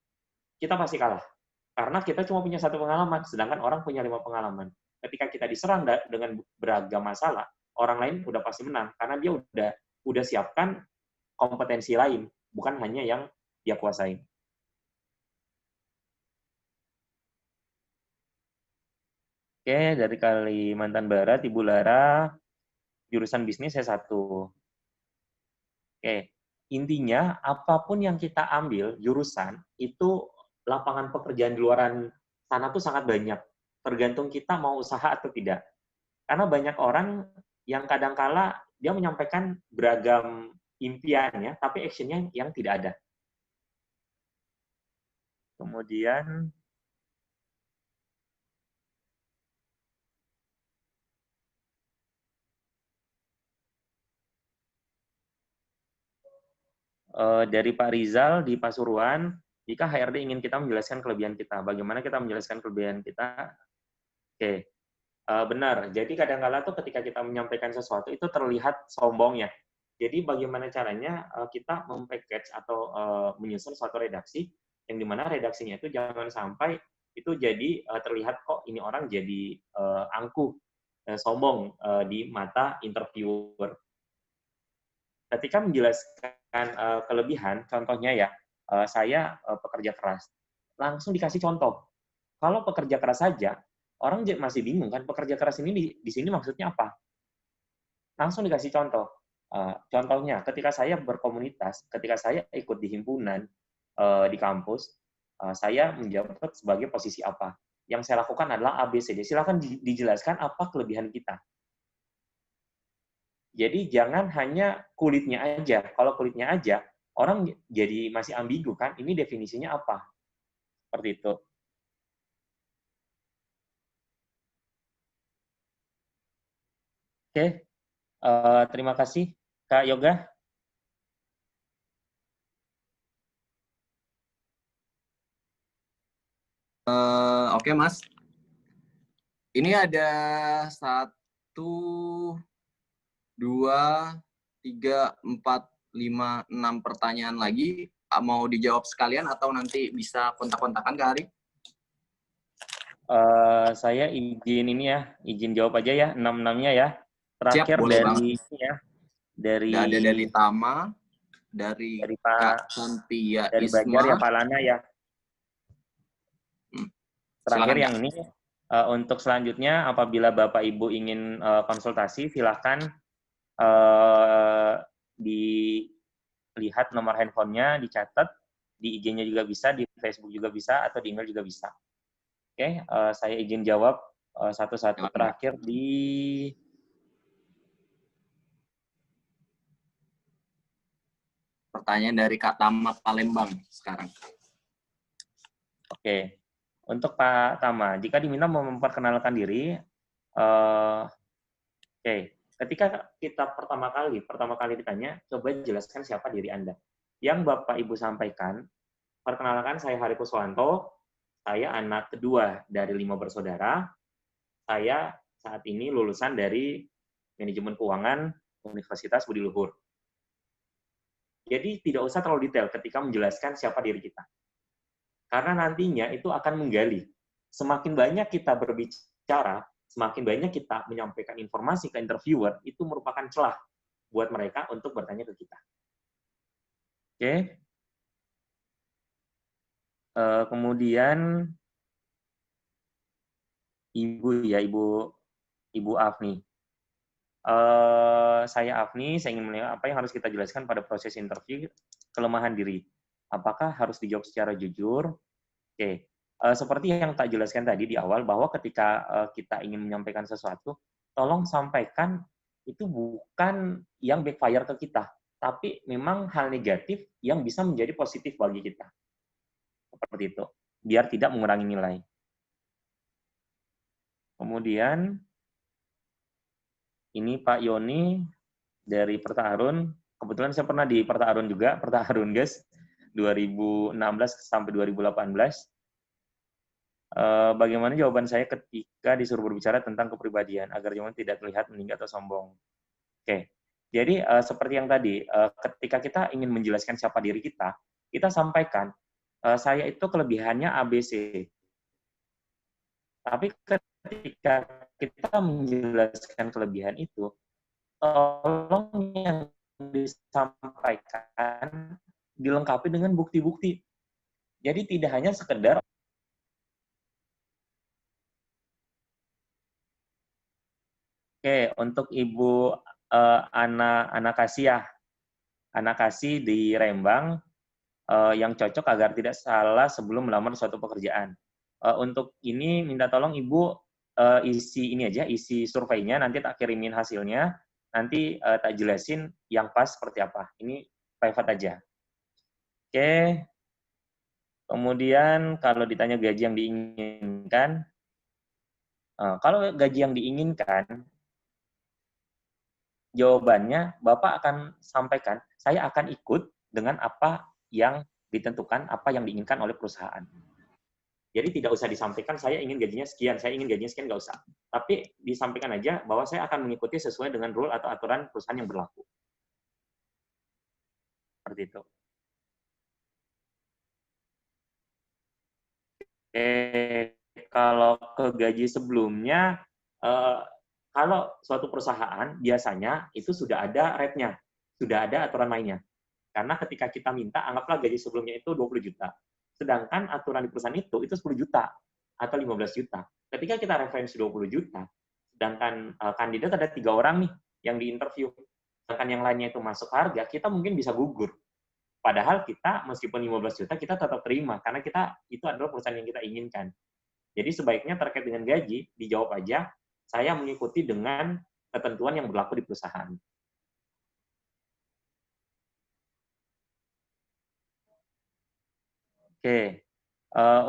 kita pasti kalah. Karena kita cuma punya 1 pengalaman, sedangkan orang punya 5 pengalaman. Ketika kita diserang dengan beragam masalah, orang lain udah pasti menang karena dia udah siapkan kompetensi lain, bukan hanya yang dia kuasai. Oke, dari Kalimantan Barat, Ibu Lara, jurusan bisnis S1. Oke, intinya apapun yang kita ambil jurusan, itu lapangan pekerjaan di luaran sana tuh sangat banyak. Tergantung kita mau usaha atau tidak. Karena banyak orang yang kadangkala dia menyampaikan beragam impiannya, tapi action-nya yang tidak ada. Kemudian dari Pak Rizal di Pasuruan, jika HRD ingin kita menjelaskan kelebihan kita, bagaimana kita menjelaskan kelebihan kita? Oke, benar. Jadi kadang-kala tuh ketika kita menyampaikan sesuatu itu terlihat sombongnya. Jadi bagaimana caranya kita mempackage atau menyusun suatu redaksi yang dimana redaksinya itu jangan sampai itu jadi terlihat kok ini orang jadi angkuh, sombong di mata interviewer. Ketika menjelaskan kelebihan, contohnya ya, saya pekerja keras, langsung dikasih contoh. Kalau pekerja keras saja, orang masih bingung kan, pekerja keras ini di sini maksudnya apa? Langsung dikasih contoh. Contohnya, ketika saya berkomunitas, ketika saya ikut di himpunan di kampus, saya menjabat sebagai posisi apa. Yang saya lakukan adalah ABCD. Silakan dijelaskan apa kelebihan kita. Jadi jangan hanya kulitnya aja. Kalau kulitnya aja, orang jadi masih ambigu kan, ini definisinya apa? Seperti itu. Oke, terima kasih Kak Yoga. Oke, Mas. Ini ada 1, 2, 3, 4, 5, 6 pertanyaan lagi. Mau dijawab sekalian atau nanti bisa kontak-kontakan Kak Ari? Saya izin jawab aja ya, 6-6-nya ya. Terakhir Siap, dari ini ya, ada dari Tama, dari Kak Santia dari Isma, Banjar ya Pak Lana ya. Terakhir silakan, yang ini, untuk selanjutnya apabila Bapak Ibu ingin konsultasi, silahkan dilihat nomor handphonenya, dicatat, di IG-nya juga bisa, di Facebook juga bisa, atau di email juga bisa. Oke, saya izin jawab satu-satu. Terakhir di Pertanyaan dari Kak Tama Palembang sekarang. Oke, untuk Pak Tama, jika diminta memperkenalkan diri, oke, ketika kita pertama kali ditanya, coba jelaskan siapa diri Anda. Yang Bapak Ibu sampaikan, perkenalkan saya Hari Kuswanto, saya anak kedua dari 5 bersaudara, saya saat ini lulusan dari Manajemen Keuangan Universitas Budi Luhur. Jadi tidak usah terlalu detail ketika menjelaskan siapa diri kita. Karena nantinya itu akan menggali. Semakin banyak kita berbicara, semakin banyak kita menyampaikan informasi ke interviewer, itu merupakan celah buat mereka untuk bertanya ke kita. Oke. Kemudian Ibu Afni. Saya Afni, saya ingin menanyakan apa yang harus kita jelaskan pada proses interview, kelemahan diri. Apakah harus dijawab secara jujur? Oke. Seperti yang tak jelaskan tadi di awal, bahwa ketika kita ingin menyampaikan sesuatu, tolong sampaikan itu bukan yang backfire ke kita, tapi memang hal negatif yang bisa menjadi positif bagi kita. Seperti itu, biar tidak mengurangi nilai. Kemudian, ini Pak Yoni dari Pertaharun. Kebetulan saya pernah di Pertaharun juga, Pertaharun guys, 2016 sampai 2018. Bagaimana jawaban saya ketika disuruh berbicara tentang kepribadian agar jangan tidak terlihat meninggi atau sombong? Oke, jadi seperti yang tadi, ketika kita ingin menjelaskan siapa diri kita sampaikan, saya itu kelebihannya ABC. Tapi ketika kita menjelaskan kelebihan itu, tolong yang disampaikan dilengkapi dengan bukti-bukti. Jadi tidak hanya sekedar Oke, untuk Ibu Ana Kasih di Rembang, yang cocok agar tidak salah sebelum melamar suatu pekerjaan. Untuk ini minta tolong Ibu isi ini aja, isi surveinya, nanti tak kirimin hasilnya, nanti tak jelasin yang pas seperti apa. Ini private aja. Oke. Kemudian kalau ditanya gaji yang diinginkan, kalau gaji yang diinginkan, jawabannya Bapak akan sampaikan, saya akan ikut dengan apa yang ditentukan, apa yang diinginkan oleh perusahaan. Jadi tidak usah disampaikan, saya ingin gajinya sekian, saya ingin gajinya sekian, nggak usah. Tapi disampaikan aja bahwa saya akan mengikuti sesuai dengan rule atau aturan perusahaan yang berlaku. Seperti itu. Kalau ke gaji sebelumnya, kalau suatu perusahaan biasanya itu sudah ada rate-nya, sudah ada aturan mainnya. Karena ketika kita minta, anggaplah gaji sebelumnya itu 20 juta. Sedangkan aturan di perusahaan itu 10 juta atau 15 juta. Ketika kita referensi 20 juta, sedangkan kandidat ada 3 orang nih yang diinterview, sedangkan yang lainnya itu masuk harga, kita mungkin bisa gugur. Padahal kita meskipun 15 juta, kita tetap terima karena itu adalah perusahaan yang kita inginkan. Jadi sebaiknya terkait dengan gaji, dijawab aja, saya mengikuti dengan ketentuan yang berlaku di perusahaan. Oke,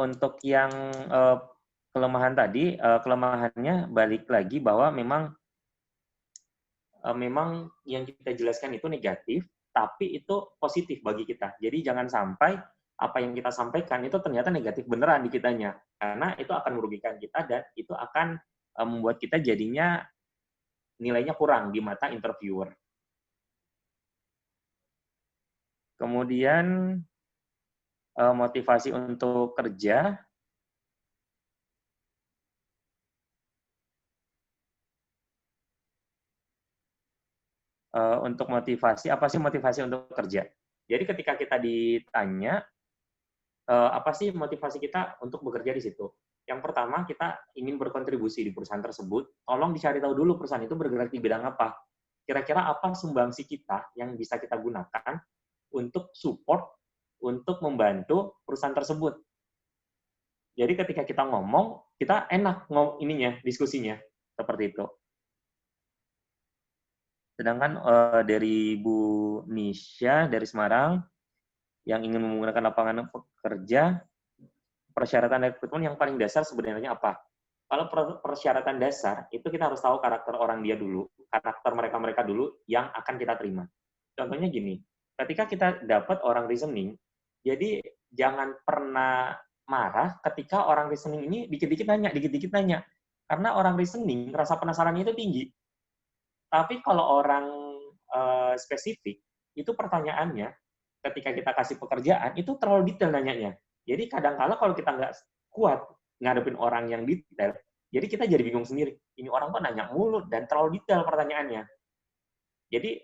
untuk yang kelemahan tadi, kelemahannya balik lagi bahwa memang yang kita jelaskan itu negatif, tapi itu positif bagi kita. Jadi jangan sampai apa yang kita sampaikan itu ternyata negatif beneran di kitanya, karena itu akan merugikan kita dan itu akan membuat kita jadinya nilainya kurang di mata interviewer. Kemudian motivasi untuk kerja. Untuk motivasi, apa sih motivasi untuk kerja? Jadi ketika kita ditanya, apa sih motivasi kita untuk bekerja di situ? Yang pertama, kita ingin berkontribusi di perusahaan tersebut, tolong dicari tahu dulu perusahaan itu bergerak di bidang apa. Kira-kira apa sumbangsi kita yang bisa kita gunakan untuk support untuk membantu perusahaan tersebut. Jadi ketika kita ngomong, kita enak diskusinya seperti itu. Sedangkan dari Bu Nisha dari Semarang yang ingin menggunakan lapangan pekerja, persyaratan rekrutmen yang paling dasar sebenarnya apa? Kalau persyaratan dasar, itu kita harus tahu karakter orang dia dulu, karakter mereka-mereka dulu yang akan kita terima. Contohnya gini, ketika kita dapat orang reasoning, jadi jangan pernah marah ketika orang reasoning ini dikit-dikit nanya. Karena orang reasoning, rasa penasarannya itu tinggi. Tapi kalau orang spesifik, itu pertanyaannya, ketika kita kasih pekerjaan, itu terlalu detail nanyanya. Jadi kadang-kala kalau kita nggak kuat ngadepin orang yang detail, jadi kita jadi bingung sendiri. Ini orang kok nanya mulu dan terlalu detail pertanyaannya. Jadi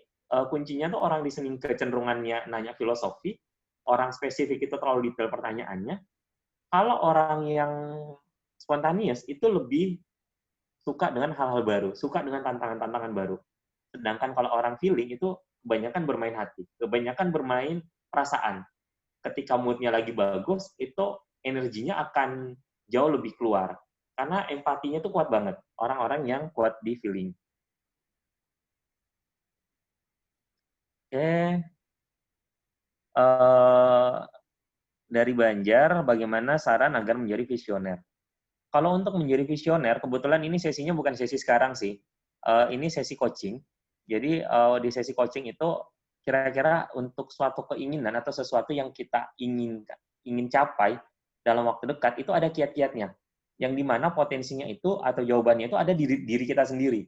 kuncinya tuh orang listening kecenderungannya nanya filosofi, orang spesifik itu terlalu detail pertanyaannya. Kalau orang yang spontanious itu lebih suka dengan hal-hal baru, suka dengan tantangan-tantangan baru. Sedangkan kalau orang feeling itu kebanyakan bermain hati, kebanyakan bermain perasaan. Ketika moodnya lagi bagus, itu energinya akan jauh lebih keluar. Karena empatinya itu kuat banget. Orang-orang yang kuat di feeling. Oke. Dari Banjar, bagaimana saran agar menjadi visioner? Kalau untuk menjadi visioner, kebetulan ini sesinya bukan sesi sekarang sih. Ini sesi coaching. Jadi di sesi coaching itu kira-kira untuk suatu keinginan atau sesuatu yang kita ingin capai dalam waktu dekat itu ada kiat-kiatnya. Yang dimana potensinya itu atau jawabannya itu ada di diri kita sendiri.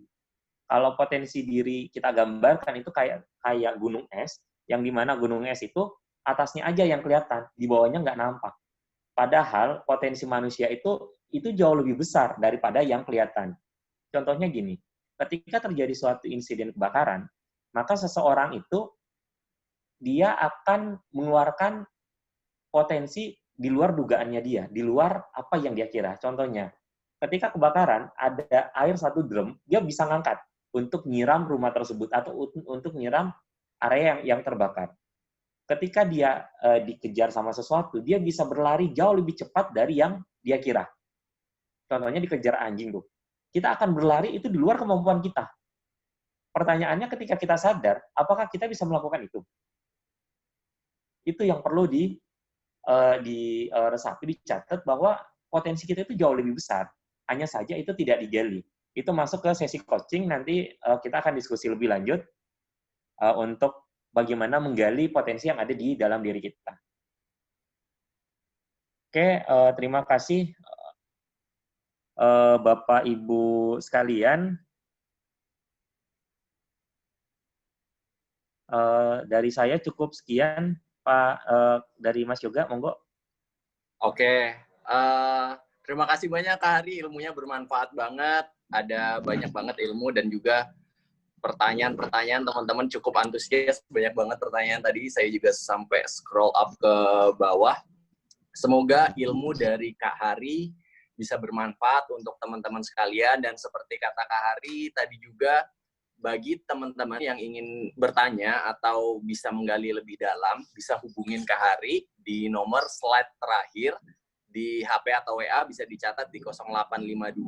Kalau potensi diri kita gambarkan itu kayak gunung es, yang dimana gunung es itu atasnya aja yang kelihatan, di bawahnya nggak nampak. Padahal potensi manusia itu jauh lebih besar daripada yang kelihatan. Contohnya gini, ketika terjadi suatu insiden kebakaran, maka seseorang itu dia akan mengeluarkan potensi di luar dugaannya dia, di luar apa yang dia kira. Contohnya, ketika kebakaran, ada air 1 drum, dia bisa ngangkat untuk nyiram rumah tersebut atau untuk nyiram area yang terbakar. Ketika dia dikejar sama sesuatu, dia bisa berlari jauh lebih cepat dari yang dia kira. Contohnya dikejar anjing tuh. Kita akan berlari itu di luar kemampuan kita. Pertanyaannya ketika kita sadar, apakah kita bisa melakukan itu? Itu yang perlu diresapi, dicatat bahwa potensi kita itu jauh lebih besar. Hanya saja itu tidak digali. Itu masuk ke sesi coaching, nanti kita akan diskusi lebih lanjut untuk bagaimana menggali potensi yang ada di dalam diri kita. Oke, terima kasih Bapak Ibu sekalian. Dari saya cukup sekian, Pak. Dari Mas Yoga, monggo. Oke, terima kasih banyak Kak Hari, ilmunya bermanfaat banget, ada banyak banget ilmu dan juga pertanyaan-pertanyaan teman-teman cukup antusias, banyak banget pertanyaan tadi, saya juga sampai scroll up ke bawah. Semoga ilmu dari Kak Hari bisa bermanfaat untuk teman-teman sekalian, dan seperti kata Kak Hari tadi juga, bagi teman-teman yang ingin bertanya atau bisa menggali lebih dalam, bisa hubungin Kak Hari di nomor slide terakhir di HP atau WA, bisa dicatat di 0852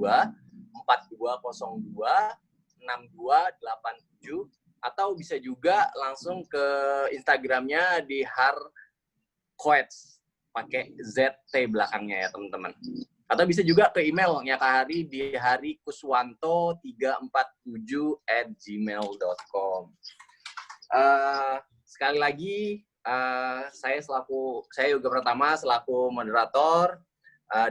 4202 6287, atau bisa juga langsung ke Instagramnya di harcoets, pakai ZT belakangnya ya teman-teman. Atau bisa juga ke emailnya Kak Hari di harikuswanto347@gmail.com. Sekali lagi, saya Yoga Pratama selaku moderator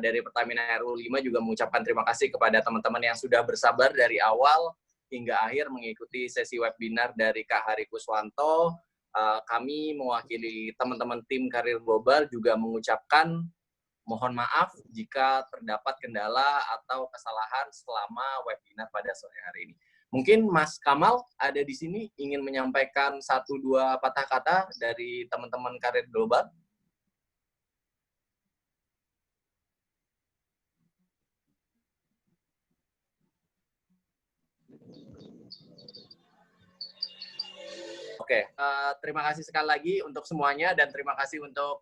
dari Pertamina RU 5 juga mengucapkan terima kasih kepada teman-teman yang sudah bersabar dari awal hingga akhir mengikuti sesi webinar dari Kak Hari Kuswanto. Kami mewakili teman-teman tim Karir Global juga mengucapkan mohon maaf jika terdapat kendala atau kesalahan selama webinar pada sore hari ini. Mungkin Mas Kamal ada di sini ingin menyampaikan 1-2 patah kata dari teman-teman Karir Global. Oke, terima kasih sekali lagi untuk semuanya dan terima kasih untuk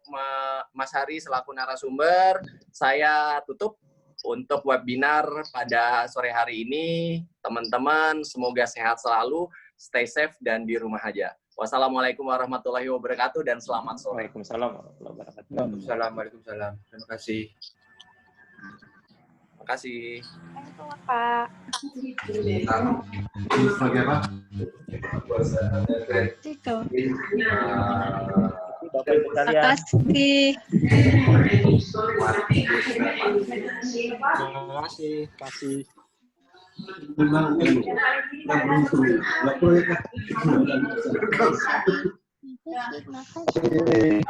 Mas Hari selaku narasumber. Saya tutup untuk webinar pada sore hari ini. Teman-teman, semoga sehat selalu, stay safe, dan di rumah aja. Wassalamualaikum warahmatullahi wabarakatuh dan selamat sore. Waalaikumsalam warahmatullahi wabarakatuh. Waalaikumsalam. Terima kasih. Terima kasih. Sama-sama, Pak. Sebagai apa? Itu. Bapak Ibu sekalian. Kasih. Makasih.